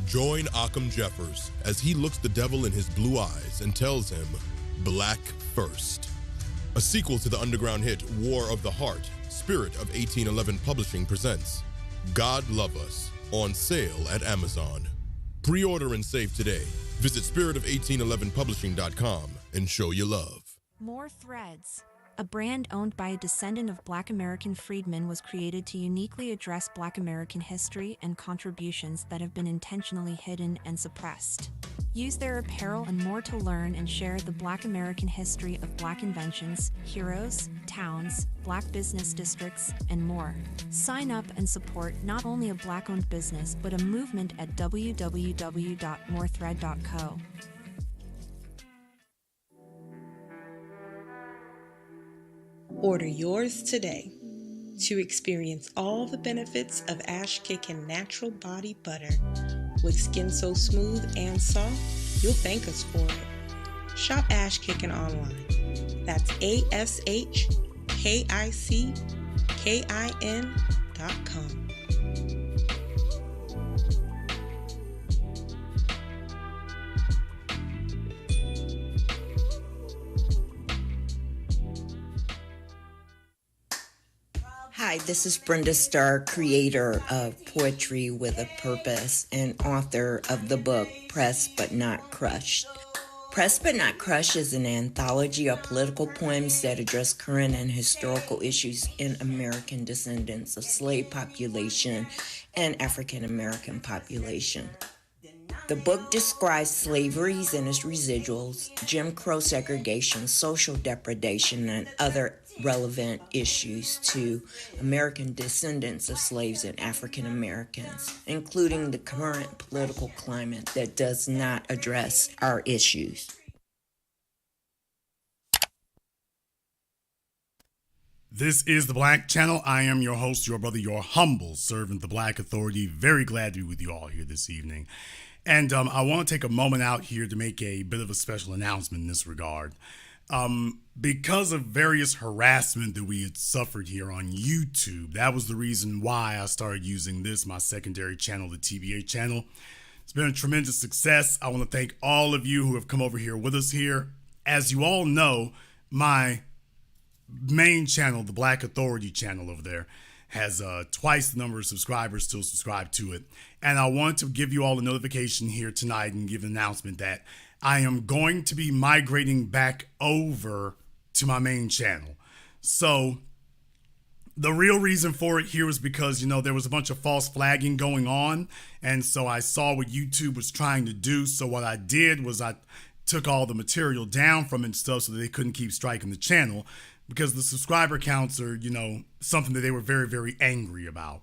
Join Occam Jeffers as he looks the devil in his blue eyes and tells him, Black first. A sequel to the underground hit War of the Heart, Spirit of 1811 Publishing presents God Love Us, on sale at Amazon. Pre-order and save today. Visit spirit of1811publishing.com and show your love. More Threads. A brand owned by a descendant of Black American freedmen was created to uniquely address Black American history and contributions that have been intentionally hidden and suppressed. Use their apparel and more to learn and share the Black American history of Black inventions, heroes, towns, Black business districts, and more. Sign up and support not only a Black-owned business, but a movement at www.morethread.co. Order yours today to experience all the benefits of Ash Kickin' natural body butter with skin so smooth and soft, you'll thank us for it. Shop Ash Kickin' online. That's ASHKICKIN.com. Hi, this is Brenda Starr, creator of Poetry with a Purpose and author of the book Pressed But Not Crushed. Pressed But Not Crushed is an anthology of political poems that address current and historical issues in American descendants of slave population and African American population. The book describes slavery and its residuals, Jim Crow segregation, social depredation, and other relevant issues to American descendants of slaves and African Americans, including the current political climate that does not address our issues. This is The Black Channel. I am your host, your brother, your humble servant, the Black Authority. Very glad to be with you all here this evening. And I want to take a moment out here to make a bit of a special announcement in this regard. Because of various harassment that we had suffered here on YouTube, that was the reason why I started using this, my secondary channel, the TBA channel. It's been a tremendous success. I want to thank all of you who have come over here with us here. As you all know, my main channel, the Black Authority channel over there, has twice the number of subscribers still subscribed to it. And I want to give you all a notification here tonight and give an announcement that I am going to be migrating back over to my main channel. So the real reason for it here was because, you know, there was a bunch of false flagging going on. And so I saw what YouTube was trying to do. So what I did was I took all the material down from it and stuff so that they couldn't keep striking the channel, because the subscriber counts are, you know, something that they were very, very angry about.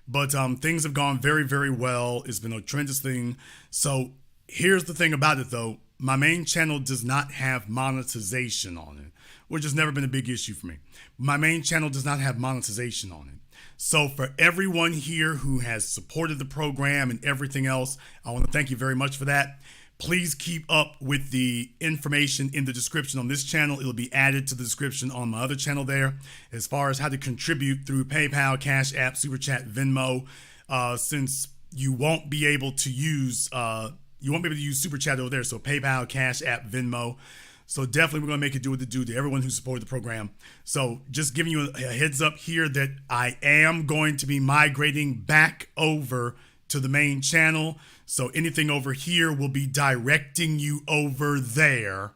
But things have gone very, very well. It's been a tremendous thing. So here's the thing about it, though. My main channel does not have monetization on it, which has never been a big issue for me. My main channel does not have monetization on it. So for everyone here who has supported the program and everything else, I want to thank you very much for that. Please keep up with the information in the description on this channel. It'll be added to the description on my other channel there, as far as how to contribute through PayPal, CashApp, Super Chat, Venmo. Since you won't be able to use Super Chat over there, so PayPal, CashApp, Venmo. So definitely we're going to make it do what it do to everyone who supported the program. So just giving you a heads up here that I am going to be migrating back over to the main channel. So anything over here will be directing you over there,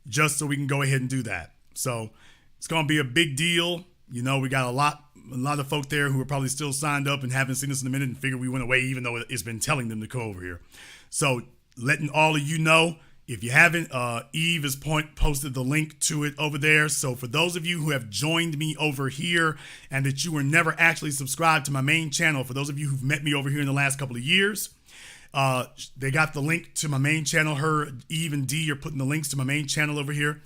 just so we can go ahead and do that. So it's going to be a big deal. You know, we got a lot of folk there who are probably still signed up and haven't seen us in a minute and figured we went away, even though it's been telling them to come over here. So letting all of you know, if you haven't, Eve has posted the link to it over there. So for those of you who have joined me over here and that you were never actually subscribed to my main channel, for those of you who've met me over here in the last couple of years, they got the link to my main channel. Eve and D are putting the links to my main channel over here.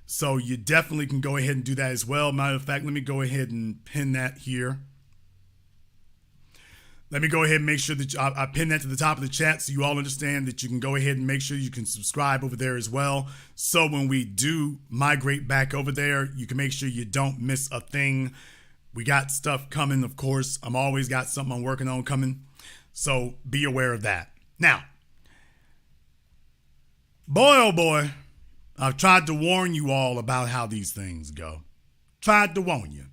So you definitely can go ahead and do that as well. Matter of fact, let me go ahead and pin that here. Let me go ahead and make sure that I pin that to the top of the chat so you all understand that you can go ahead and make sure you can subscribe over there as well. So when we do migrate back over there, you can make sure you don't miss a thing. We got stuff coming, of course. I'm always got something I'm working on coming. So be aware of that. Now, boy, oh boy, I've tried to warn you all about how these things go. Tried to warn you.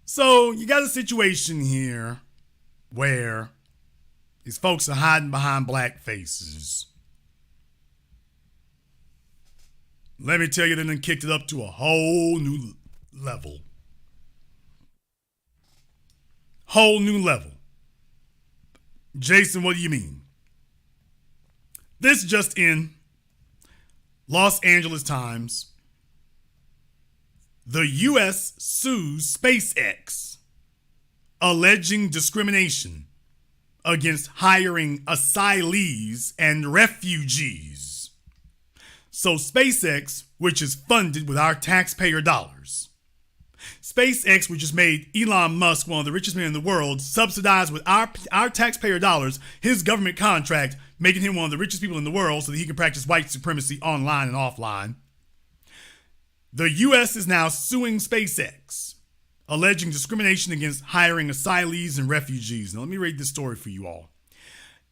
So you got a situation here where these folks are hiding behind black faces. Let me tell you, they done kicked it up to a whole new level. Whole new level. Jason, what do you mean? This just in. Los Angeles Times. The U.S. sues SpaceX, alleging discrimination against hiring asylees and refugees. So SpaceX, which is funded with our taxpayer dollars, SpaceX, which has made Elon Musk one of the richest men in the world, subsidized with our taxpayer dollars, his government contract, making him one of the richest people in the world so that he can practice white supremacy online and offline. The U.S. is now suing SpaceX, alleging discrimination against hiring asylees and refugees. Now, let me read this story for you all.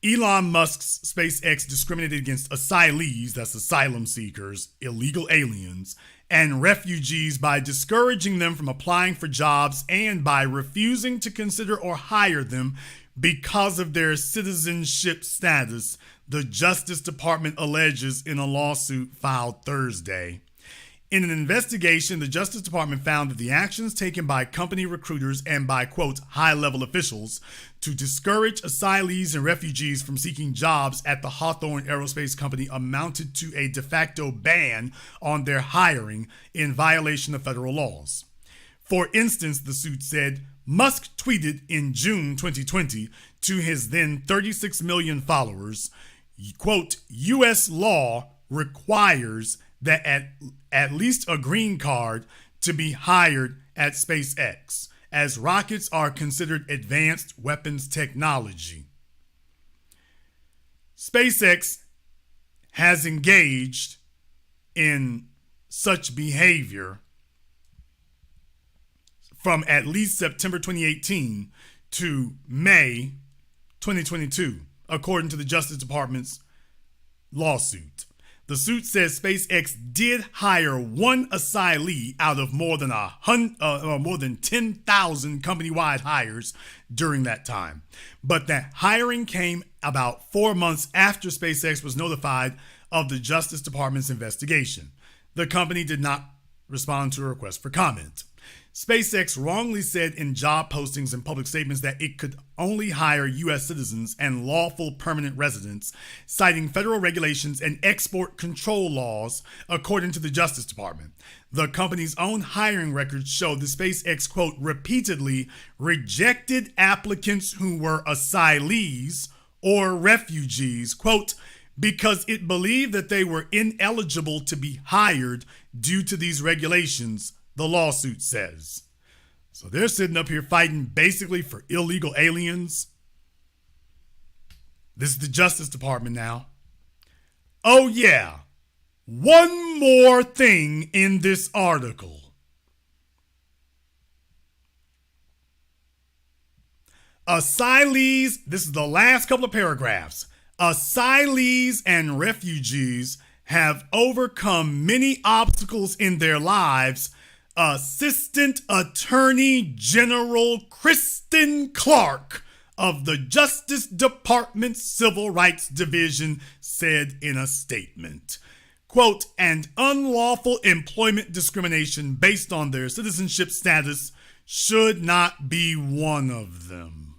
Elon Musk's SpaceX discriminated against asylees, that's asylum seekers, illegal aliens, and refugees by discouraging them from applying for jobs and by refusing to consider or hire them because of their citizenship status, the Justice Department alleges in a lawsuit filed Thursday. In an investigation, the Justice Department found that the actions taken by company recruiters and by, quote, high-level officials to discourage asylees and refugees from seeking jobs at the Hawthorne Aerospace Company amounted to a de facto ban on their hiring in violation of federal laws. For instance, the suit said, Musk tweeted in June 2020 to his then 36 million followers, quote, U.S. law requires that at least a green card to be hired at SpaceX, as rockets are considered advanced weapons technology. SpaceX has engaged in such behavior from at least September 2018 to May 2022, according to the Justice Department's lawsuit. The suit says SpaceX did hire one asylee out of more than 10,000 company-wide hires during that time. But that hiring came about 4 months after SpaceX was notified of the Justice Department's investigation. The company did not respond to a request for comment. SpaceX wrongly said in job postings and public statements that it could only hire U.S. citizens and lawful permanent residents, citing federal regulations and export control laws, according to the Justice Department. The company's own hiring records show that SpaceX, quote, repeatedly rejected applicants who were asylees or refugees, quote, because it believed that they were ineligible to be hired due to these regulations, the lawsuit says. So they're sitting up here fighting basically for illegal aliens. This is the Justice Department now. Oh yeah, one more thing in this article. Asylees, this is the last couple of paragraphs. Asylees and refugees have overcome many obstacles in their lives. Assistant Attorney General Kristen Clarke of the Justice Department's Civil Rights Division said in a statement, quote, "And unlawful employment discrimination based on their citizenship status should not be one of them."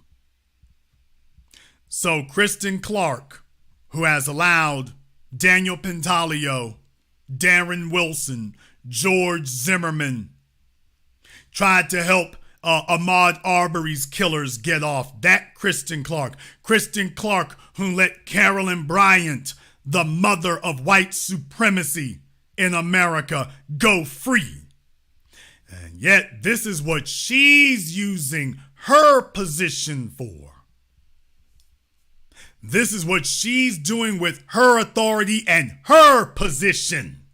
So Kristen Clarke, who has allowed Daniel Pantaleo, Darren Wilson, George Zimmerman, tried to help Ahmaud Arbery's killers get off. That Kristen Clarke who let Carolyn Bryant, the mother of white supremacy in America, go free. And yet this is what she's using her position for. This is what she's doing with her authority and her position.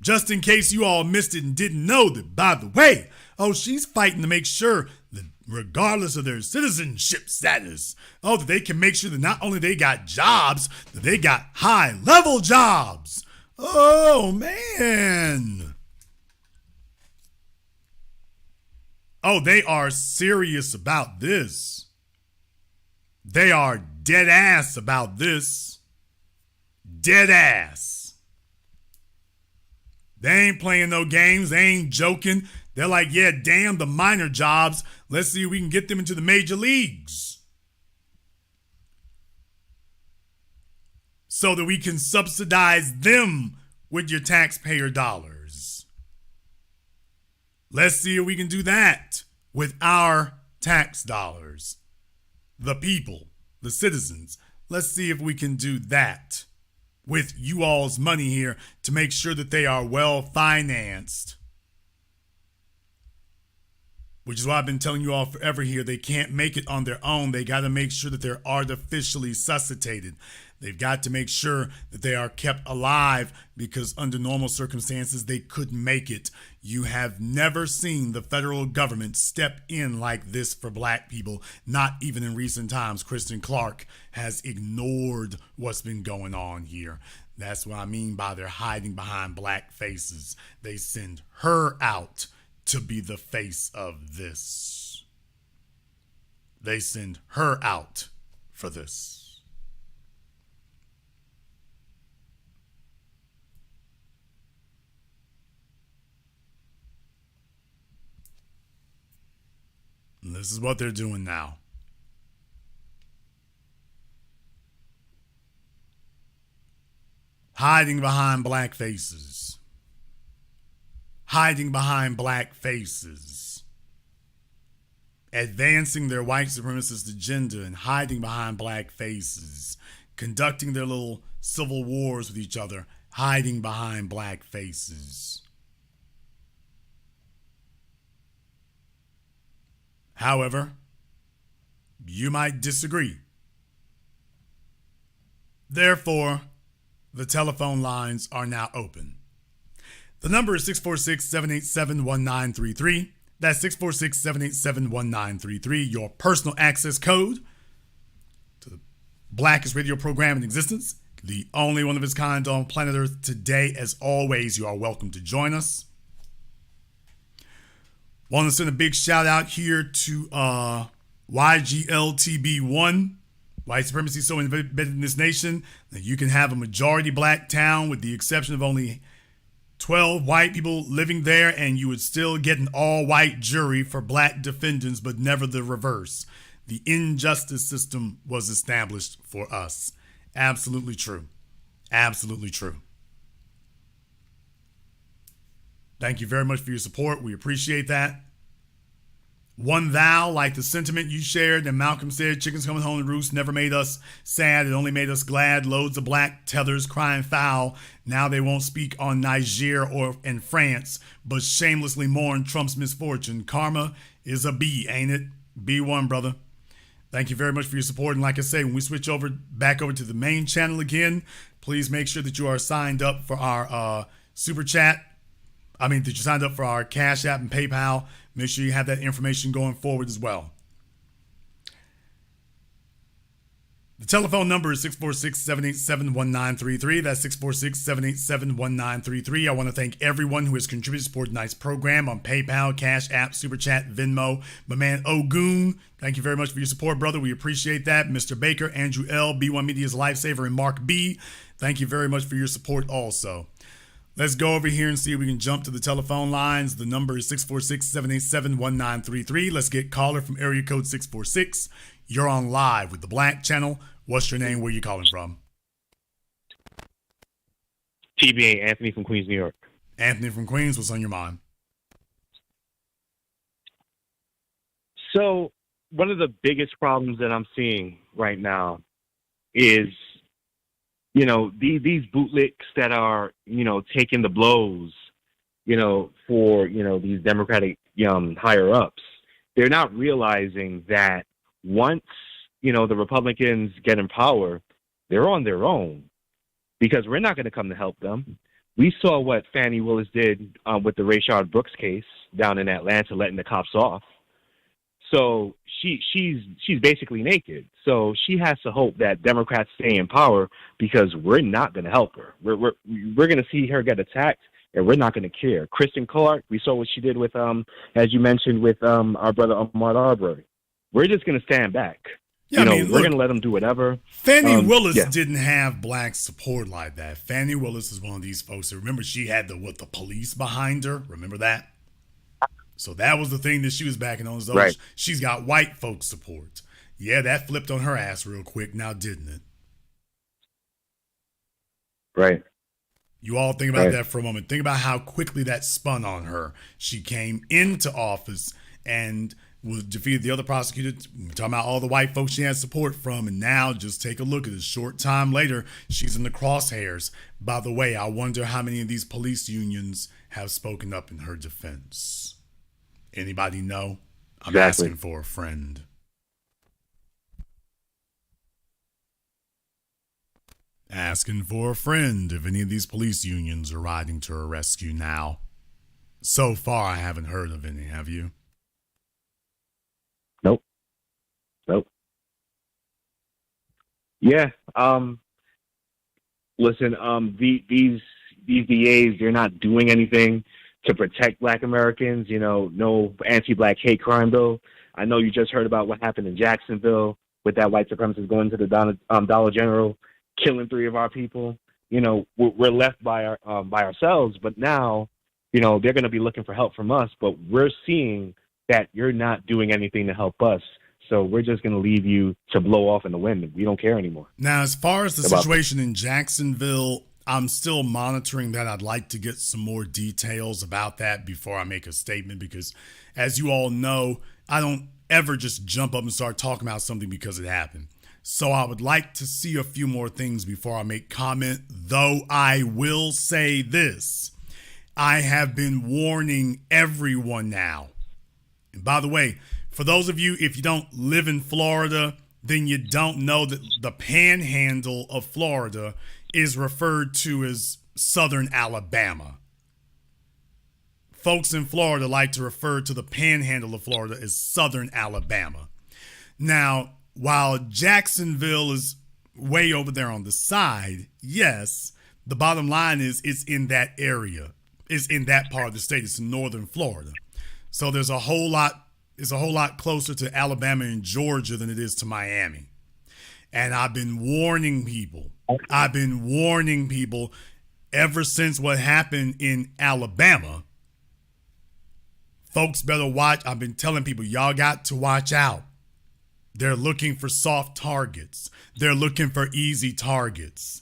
Just in case you all missed it and didn't know that, by the way, she's fighting to make sure that regardless of their citizenship status, that they can make sure that not only they got jobs, that they got high-level jobs. Oh, man. They are serious about this. They are dead ass about this. Dead ass. They ain't playing no games. They ain't joking. They're like, yeah, damn the minor jobs. Let's see if we can get them into the major leagues, so that we can subsidize them with your taxpayer dollars. Let's see if we can do that with our tax dollars. The people, the citizens. Let's see if we can do that with you all's money here to make sure that they are well financed. Which is why I've been telling you all forever here, they can't make it on their own. They got to make sure that they're artificially suscitated. They've got to make sure that they are kept alive, because under normal circumstances, they couldn't make it. You have never seen the federal government step in like this for black people, not even in recent times. Kristen Clarke has ignored what's been going on here. That's what I mean by they're hiding behind black faces. They send her out to be the face of this. They send her out for this. And this is what they're doing now. Hiding behind black faces. Hiding behind black faces. Advancing their white supremacist agenda and hiding behind black faces. Conducting their little civil wars with each other. Hiding behind black faces. However, you might disagree. Therefore, the telephone lines are now open. The number is 646-787-1933. That's 646-787-1933. Your personal access code to the blackest radio program in existence, the only one of its kind on planet Earth today. As always, you are welcome to join us. Want to send a big shout out here to YGLTB1. White supremacy is so embedded in this nation that you can have a majority black town with the exception of only 12 white people living there, and you would still get an all-white jury for black defendants, but never the reverse. The injustice system was established for us. Absolutely true. Absolutely true. Thank you very much for your support. We appreciate that. One thou, like the sentiment you shared, and Malcolm said, chickens coming home to roost never made us sad. It only made us glad. Loads of black tethers crying foul. Now they won't speak on Niger or in France, but shamelessly mourn Trump's misfortune. Karma is a B, ain't it? B1, brother. Thank you very much for your support. And like I say, when we switch back over to the main channel again, please make sure that you are signed up for our super chat. That you signed up for our Cash App and PayPal. Make sure you have that information going forward as well. The telephone number is 646-787-1933. That's 646-787-1933. I want to thank everyone who has contributed to support tonight's program on PayPal, Cash App, Super Chat, Venmo. My man Ogun, thank you very much for your support, brother. We appreciate that. Mr. Baker, Andrew L, B1 Media's Lifesaver, and Mark B, thank you very much for your support also. Let's go over here and see if we can jump to the telephone lines. The number is 646-787-1933. Let's get caller from area code 646. You're on live with the Black Channel. What's your name? Where are you calling from? TBA, Anthony from Queens, New York. Anthony from Queens, what's on your mind? So one of the biggest problems that I'm seeing right now is, these bootlicks that are, taking the blows, for, these Democratic higher ups. They're not realizing that once, the Republicans get in power, they're on their own because we're not going to come to help them. We saw what Fani Willis did with the Rayshard Brooks case down in Atlanta, letting the cops off. So she's basically naked. So she has to hope that Democrats stay in power because we're not going to help her. We're going to see her get attacked, and we're not going to care. Kristen Clark, we saw what she did with, as you mentioned, with our brother Ahmaud Arbery. We're just going to stand back. Yeah, we're going to let them do whatever. Fani Willis didn't have black support like that. Fani Willis is one of these folks. Remember, she had the police behind her. Remember that? So that was the thing that she was backing on. Right. She's got white folks support. Yeah, that flipped on her ass real quick now, didn't it? Right. You all think about that for a moment. Think about how quickly that spun on her. She came into office and was defeated the other prosecutor. We're talking about all the white folks she had support from, and now just take a look at it. A short time later, she's in the crosshairs. By the way, I wonder how many of these police unions have spoken up in her defense. Anybody know? I'm asking for a friend. Asking for a friend if any of these police unions are riding to her rescue now. So far, I haven't heard of any. Have you? Nope. Yeah. Listen. These DAs, they're not doing anything to protect Black Americans. No anti-Black hate crime bill. I know you just heard about what happened in Jacksonville with that white supremacist going to the Dollar General, killing 3 of our people. We're left by ourselves. But now, they're going to be looking for help from us. But we're seeing that you're not doing anything to help us. So we're just going to leave you to blow off in the wind. We don't care anymore. Now, as far as the situation in Jacksonville, I'm still monitoring that. I'd like to get some more details about that before I make a statement because, as you all know, I don't ever just jump up and start talking about something because it happened. So I would like to see a few more things before I make comment, though I will say this. I have been warning everyone now. And by the way, for those of you, if you don't live in Florida, then you don't know that the panhandle of Florida is referred to as Southern Alabama. Folks in Florida like to refer to the panhandle of Florida as Southern Alabama. Now, while Jacksonville is way over there on the side, yes, the bottom line is it's in that area. It's in that part of the state. It's in northern Florida. So there's a whole lot closer to Alabama and Georgia than it is to Miami. And I've been warning people. Ever since what happened in Alabama. Folks better watch. I've been telling people, y'all got to watch out. They're looking for soft targets. They're looking for easy targets.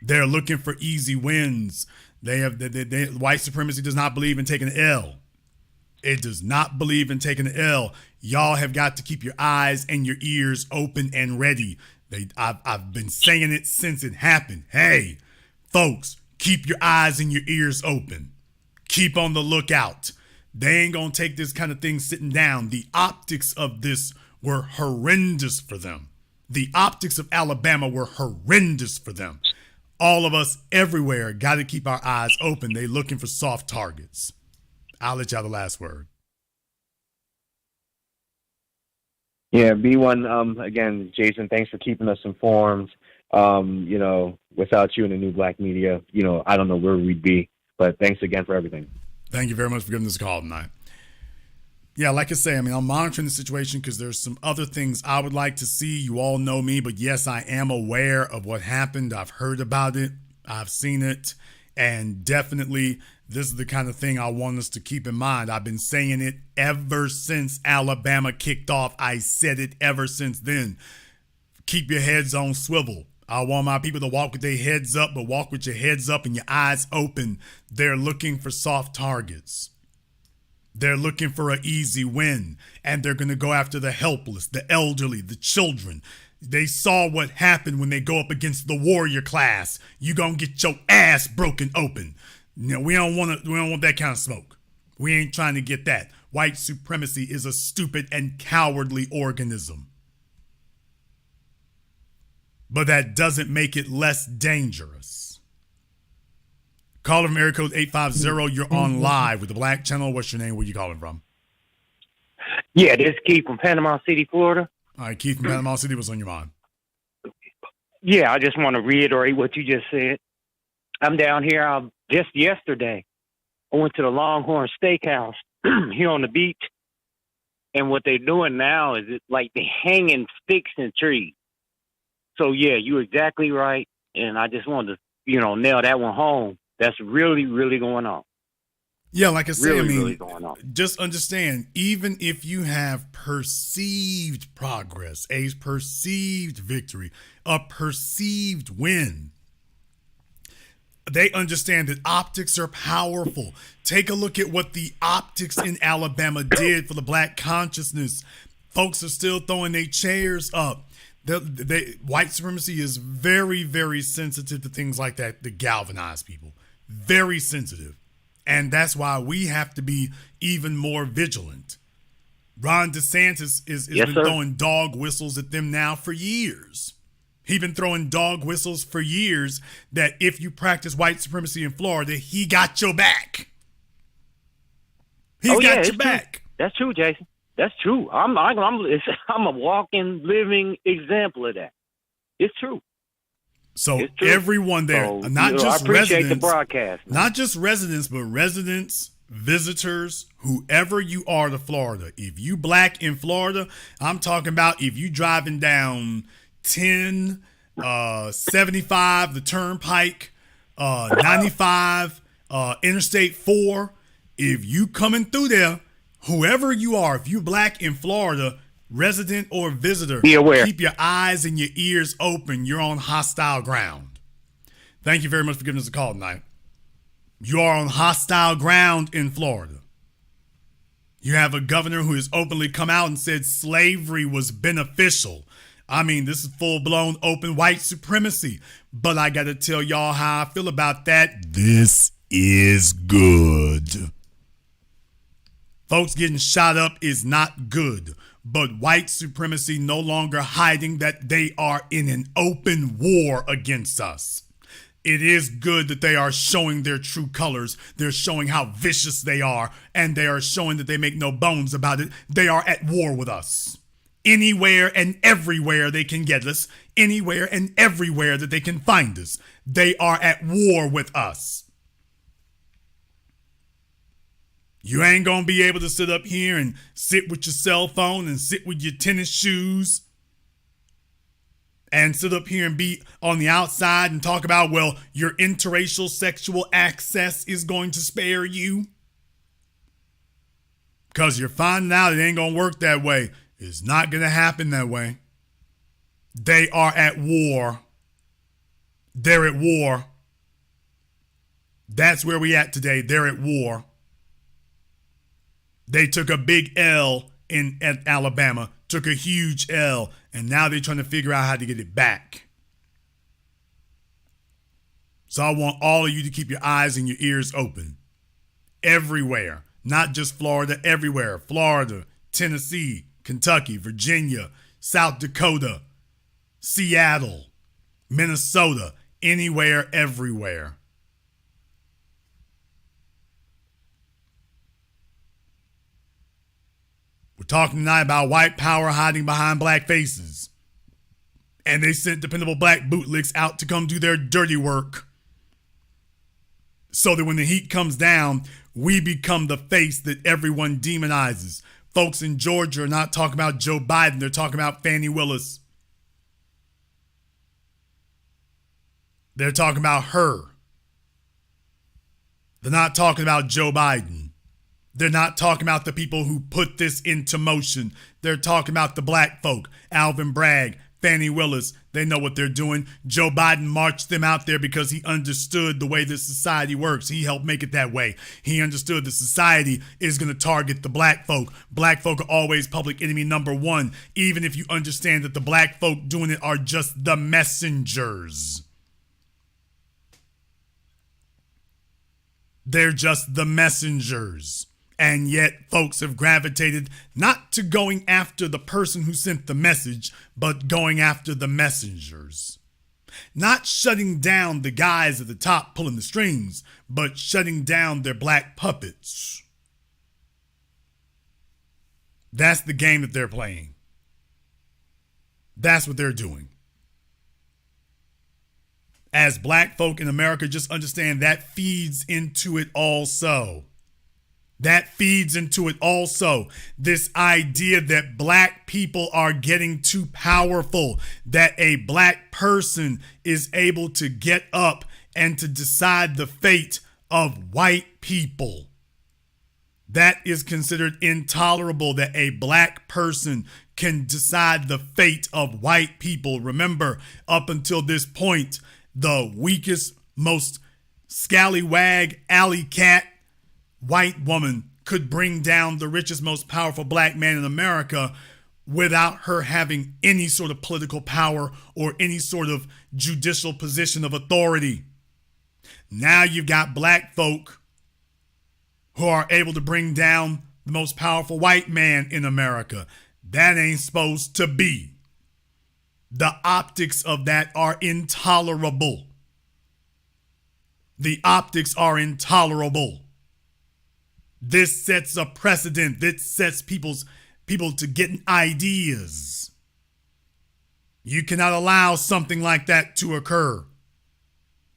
They're looking for easy wins. White supremacy does not believe in taking an L. It does not believe in taking an L. Y'all have got to keep your eyes and your ears open and ready. I've been saying it since it happened. Hey, folks, keep your eyes and your ears open. Keep on the lookout. They ain't going to take this kind of thing sitting down. The optics of this were horrendous for them. The optics of Alabama were horrendous for them. All of us everywhere got to keep our eyes open. They looking for soft targets. I'll let y'all the last word. Yeah, B1, again, Jason, thanks for keeping us informed. Without you and the new black media, I don't know where we'd be. But thanks again for everything. Thank you very much for giving us a call tonight. Yeah, like I say, I'm monitoring the situation because there's some other things I would like to see. You all know me, but yes, I am aware of what happened. I've heard about it. I've seen it. And definitely, this is the kind of thing I want us to keep in mind. I've been saying it ever since Alabama kicked off. I said it ever since then. Keep your heads on swivel. I want my people to walk with their heads up, but walk with your heads up and your eyes open. They're looking for soft targets. They're looking for an easy win, and they're going to go after the helpless, the elderly, the children. They saw what happened when they go up against the warrior class. You going to get your ass broken open. We don't want that kind of smoke. We ain't trying to get that. White supremacy is a stupid and cowardly organism. But that doesn't make it less dangerous. Caller from area code 850, you're on live with the Black Channel. What's your name? Where you calling from? Yeah, this is Keith from Panama City, Florida. All right, Keith from Panama City, what's on your mind? Yeah, I just want to reiterate what you just said. I'm down here just yesterday. I went to the Longhorn Steakhouse here on the beach. And what they're doing now is it's like they're hanging sticks and trees. So, yeah, you're exactly right. And I just wanted to, nail that one home. That's really, really going on. Yeah, like I said, really going on. Just understand, even if you have perceived progress, a perceived victory, a perceived win, they understand that optics are powerful. Take a look at what the optics in Alabama did for the black consciousness. Folks are still throwing their chairs up. White supremacy is very, very sensitive to things like that galvanize people. Very sensitive. And that's why we have to be even more vigilant. Ron DeSantis has been throwing dog whistles at them now for years. He's been throwing dog whistles for years that if you practice white supremacy in Florida, he got your back. He's got your back. True. That's true, Jason. That's true. I'm a walking, living example of that. It's true. So everyone there, not just I appreciate residents, the broadcast. Not just residents, but residents, visitors, whoever you are to Florida. If you black in Florida, I'm talking about if you driving down 10, 75, the Turnpike, 95, Interstate 4. If you coming through there, whoever you are, if you black in Florida, resident or visitor, be aware. Keep your eyes and your ears open. You're on hostile ground. Thank you very much for giving us a call tonight. You are on hostile ground in Florida. You have a governor who has openly come out and said slavery was beneficial. This is full-blown open white supremacy. But I got to tell y'all how I feel about that. This is good. Folks getting shot up is not good. But white supremacy no longer hiding that they are in an open war against us. It is good that they are showing their true colors. They're showing how vicious they are, and they are showing that they make no bones about it. They are at war with us. Anywhere and everywhere they can get us, anywhere and everywhere that they can find us, they are at war with us. You ain't going to be able to sit up here and sit with your cell phone and sit with your tennis shoes and sit up here and be on the outside and talk about, well, your interracial sexual access is going to spare you. Because you're finding out it ain't going to work that way. It's not going to happen that way. They are at war. They're at war. That's where we at today. They're at war. They took a big L at Alabama, took a huge L, and now they're trying to figure out how to get it back. So I want all of you to keep your eyes and your ears open. Everywhere, not just Florida, everywhere. Florida, Tennessee, Kentucky, Virginia, South Dakota, Seattle, Minnesota, anywhere, everywhere. We're talking tonight about white power hiding behind black faces. And they sent dependable black bootlicks out to come do their dirty work. So that when the heat comes down, we become the face that everyone demonizes. Folks in Georgia are not talking about Joe Biden. They're talking about Fani Willis. They're talking about her. They're not talking about Joe Biden. They're not talking about the people who put this into motion. They're talking about the black folk, Alvin Bragg, Fani Willis. They know what they're doing. Joe Biden marched them out there because he understood the way this society works. He helped make it that way. He understood the society is going to target the black folk. Black folk are always public enemy number one, even if you understand that the black folk doing it are just the messengers. They're just the messengers. And yet folks have gravitated not to going after the person who sent the message, but going after the messengers. Not shutting down the guys at the top pulling the strings, but shutting down their black puppets. That's the game that they're playing. That's what they're doing. As black folk in America, just understand that feeds into it also. That feeds into it also. This idea that black people are getting too powerful, that a black person is able to get up and to decide the fate of white people. That is considered intolerable, that a black person can decide the fate of white people. Remember, up until this point, the weakest, most scallywag, alley cat, white woman could bring down the richest, most powerful black man in America without her having any sort of political power or any sort of judicial position of authority. Now you've got black folk who are able to bring down the most powerful white man in America. That ain't supposed to be. The optics of that are intolerable. The optics are intolerable. This sets a precedent. This sets people to getting ideas. You cannot allow something like that to occur.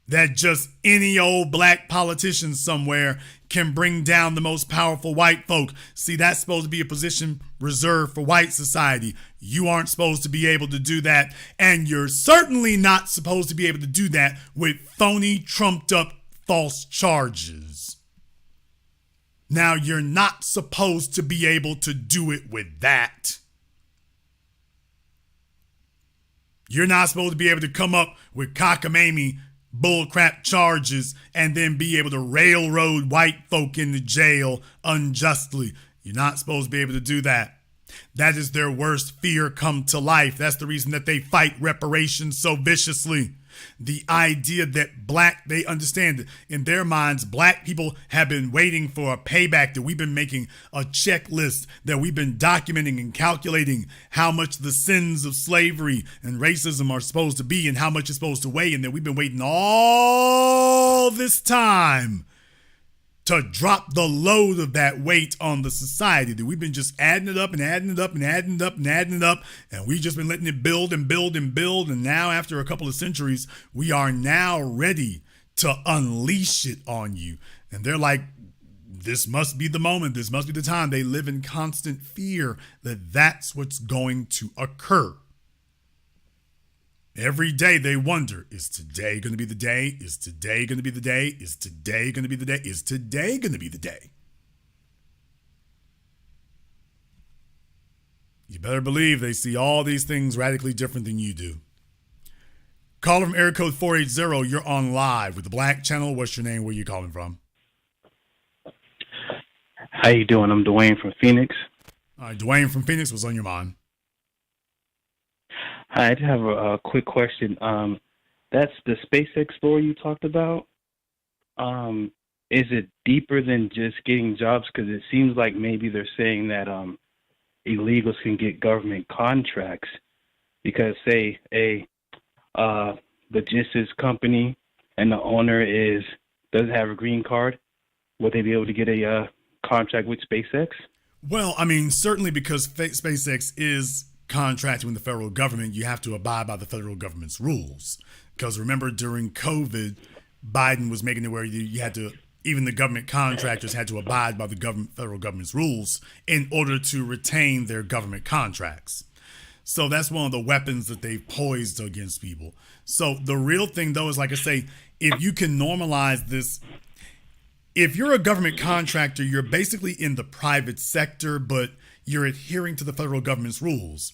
That just any old black politician somewhere can bring down the most powerful white folk. See, that's supposed to be a position reserved for white society. You aren't supposed to be able to do that. And you're certainly not supposed to be able to do that with phony, trumped up, false charges. Now, you're not supposed to be able to do it with that. You're not supposed to be able to come up with cockamamie bullcrap charges and then be able to railroad white folk into jail unjustly. You're not supposed to be able to do that. That is their worst fear come to life. That's the reason that they fight reparations so viciously. The idea that they understand that in their minds, black people have been waiting for a payback, that we've been making a checklist, that we've been documenting and calculating how much the sins of slavery and racism are supposed to be and how much it's supposed to weigh, and that we've been waiting all this time to drop the load of that weight on the society, that we've been just adding it up and adding it up and adding it up and adding it up, and we've just been letting it build and build and build, and now after a couple of centuries, we are now ready to unleash it on you. And they're like, this must be the moment, this must be the time. They live in constant fear that that's what's going to occur. Every day they wonder, is today going to be the day? Is today going to be the day? Is today going to be the day? Is today going to be the day? You better believe they see all these things radically different than you do. Caller from area code 480, you're on live with the Black Channel. What's your name? Where are you calling from? How you doing? I'm Dwayne from Phoenix. All right, Dwayne from Phoenix, what's on your mind? Hi, I just have a quick question. That's the SpaceX story you talked about. Is it deeper than just getting jobs? Because it seems like maybe they're saying that illegals can get government contracts because, say, a logistics company and the owner doesn't have a green card, would they be able to get a contract with SpaceX? Well, I mean, certainly because SpaceX is contracting with the federal government, you have to abide by the federal government's rules. Because remember, during COVID, Biden was making it where you had to, even the government contractors had to abide by the federal government's rules in order to retain their government contracts. So that's one of the weapons that they've poised against people. So the real thing, though, is like I say, if you can normalize this, if you're a government contractor, you're basically in the private sector, but you're adhering to the federal government's rules.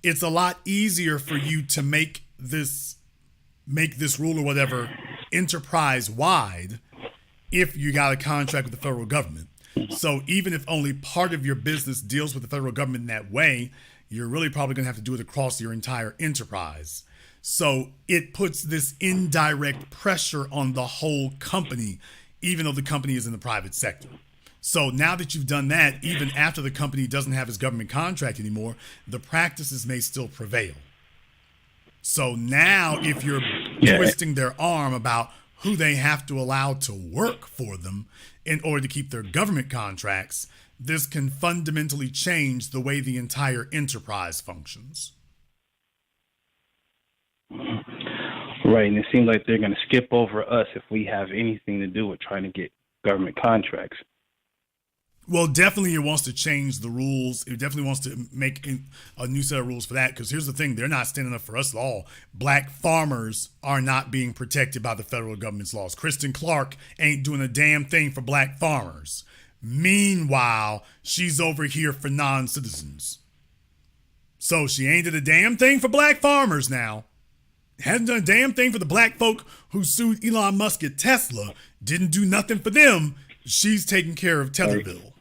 It's a lot easier for you to make this rule or whatever enterprise-wide if you got a contract with the federal government. So even if only part of your business deals with the federal government in that way, you're really probably going to have to do it across your entire enterprise. So it puts this indirect pressure on the whole company, even though the company is in the private sector. So now that you've done that, even after the company doesn't have its government contract anymore, the practices may still prevail. So now if you're twisting their arm about who they have to allow to work for them in order to keep their government contracts, this can fundamentally change the way the entire enterprise functions. Right, and it seems like they're going to skip over us if we have anything to do with trying to get government contracts. Well, definitely it wants to change the rules. It definitely wants to make a new set of rules for that, because here's the thing. They're not standing up for us at all. Black farmers are not being protected by the federal government's laws. Kristen Clark ain't doing a damn thing for black farmers. Meanwhile, she's over here for non-citizens. So she ain't did a damn thing for black farmers now. Hasn't done a damn thing for the black folk who sued Elon Musk at Tesla. Didn't do nothing for them. She's taking care of Tetherville.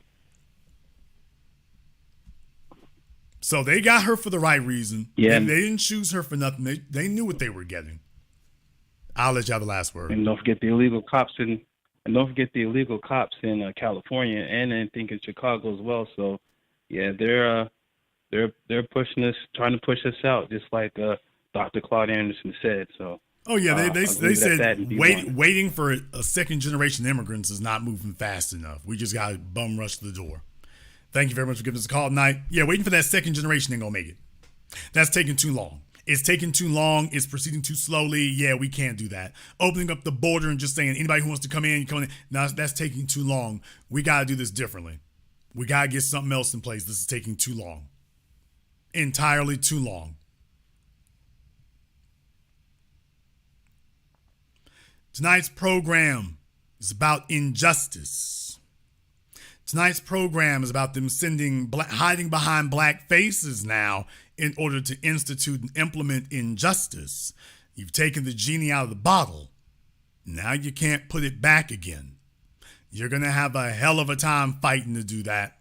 So they got her for the right reason. Yeah. And they didn't choose her for nothing. They knew what they were getting. I'll let you have the last word. And don't forget the illegal cops in California and I think in Chicago as well. So yeah, they're pushing us, trying to push us out, just like Dr. Claude Anderson said. So oh yeah, they said waiting for a second generation immigrants is not moving fast enough. We just got to bum rush to the door. Thank you very much for giving us a call tonight. Yeah, waiting for that second generation ain't gonna make it. That's taking too long. It's taking too long. It's proceeding too slowly. Yeah, we can't do that. Opening up the border and just saying anybody who wants to come in, come in. No, that's taking too long. We got to do this differently. We got to get something else in place. This is taking too long. Entirely too long. Tonight's program is about injustice. Tonight's program is about them hiding behind black faces now in order to institute and implement injustice. You've taken the genie out of the bottle. Now you can't put it back again. You're going to have a hell of a time fighting to do that.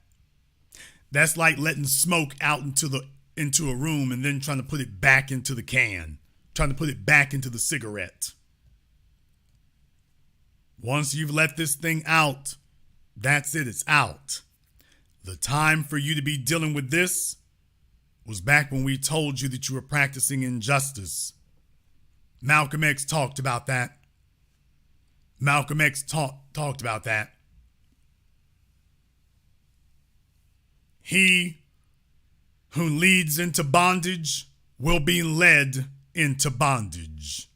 That's like letting smoke out into a room and then trying to put it back into the can, trying to put it back into the cigarette. Once you've let this thing out, that's it, it's out. The time for you to be dealing with this was back when we told you that you were practicing injustice. Malcolm X talked about that. Malcolm X talked about that. He who leads into bondage will be led into bondage.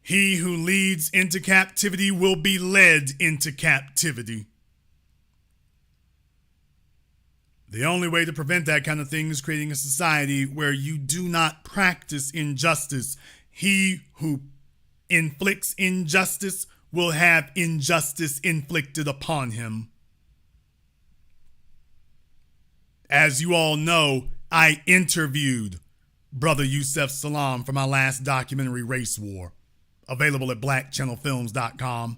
He who leads into captivity will be led into captivity. The only way to prevent that kind of thing is creating a society where you do not practice injustice. He who inflicts injustice will have injustice inflicted upon him. As you all know, I interviewed Brother Yusef Salaam for my last documentary, Race War, available at BlackChannelFilms.com.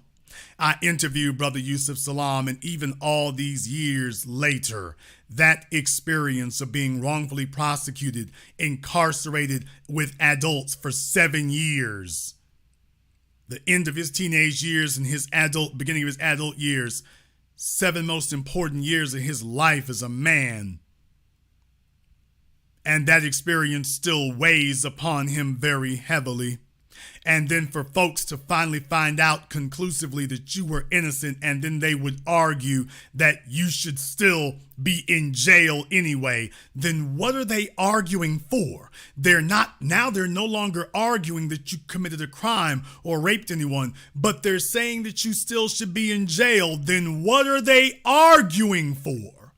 I interviewed Brother Yusef Salaam, and even all these years later, that experience of being wrongfully prosecuted, incarcerated with adults for 7 years, the end of his teenage years and beginning of his adult years, 7 most important years of his life as a man. And that experience still weighs upon him very heavily. And then for folks to finally find out conclusively that you were innocent, and then they would argue that you should still be in jail anyway, then what are they arguing for? They're no longer arguing that you committed a crime or raped anyone, but they're saying that you still should be in jail. Then what are they arguing for?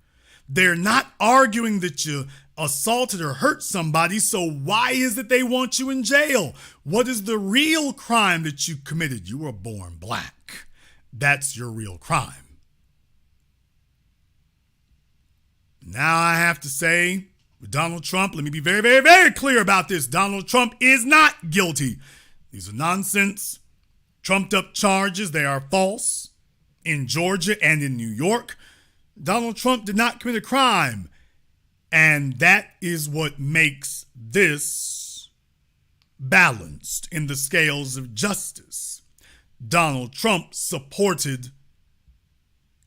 They're not arguing that you assaulted or hurt somebody, so why is it they want you in jail? What is the real crime that you committed? You were born black. That's your real crime. Now I have to say, with Donald Trump, let me be very, very, very clear about this. Donald Trump is not guilty. These are nonsense, trumped up charges. They are false. In Georgia and in New York, Donald Trump did not commit a crime. And that is what makes this balanced in the scales of justice. Donald Trump supported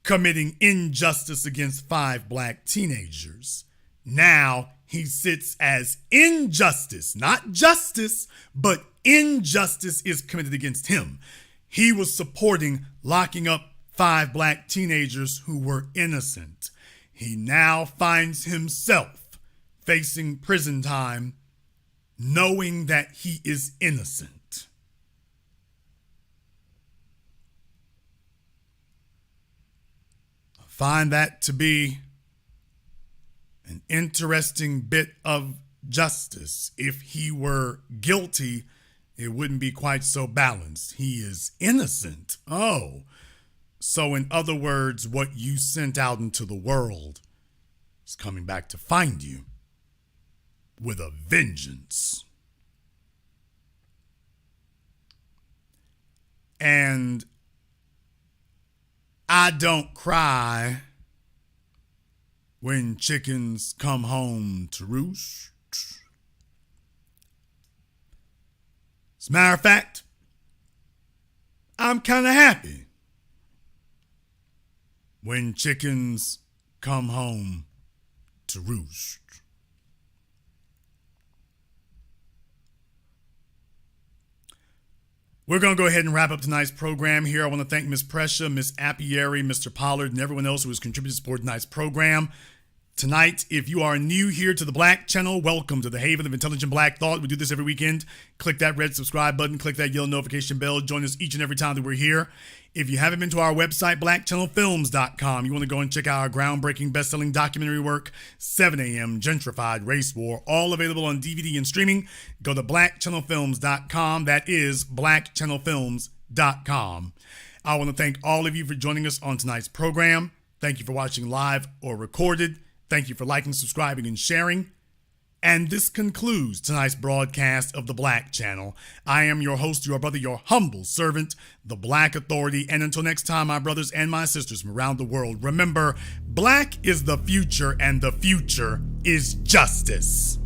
committing injustice against 5 black teenagers. Now he sits as injustice, not justice, but injustice is committed against him. He was supporting locking up 5 black teenagers who were innocent. He now finds himself facing prison time, knowing that he is innocent. I find that to be an interesting bit of justice. If he were guilty, it wouldn't be quite so balanced. He is innocent. Oh. So in other words, what you sent out into the world is coming back to find you with a vengeance. And I don't cry when chickens come home to roost. As a matter of fact, I'm kind of happy when chickens come home to roost. We're going to go ahead and wrap up tonight's program here. I want to thank Miss Prescia, Miss Apiary, Mr. Pollard, and everyone else who has contributed to support tonight's program. Tonight, if you are new here to the Black Channel, welcome to the Haven of Intelligent Black Thought. We do this every weekend. Click that red subscribe button, click that yellow notification bell. Join us each and every time that we're here. If you haven't been to our website, blackchannelfilms.com, you want to go and check out our groundbreaking best-selling documentary work, 7 a.m. Gentrified Race War, all available on DVD and streaming. Go to blackchannelfilms.com. That is blackchannelfilms.com. I want to thank all of you for joining us on tonight's program. Thank you for watching live or recorded. Thank you for liking, subscribing, and sharing. And this concludes tonight's broadcast of the Black Channel. I am your host, your brother, your humble servant, the Black Authority. And until next time, my brothers and my sisters from around the world, remember, black is the future and the future is justice.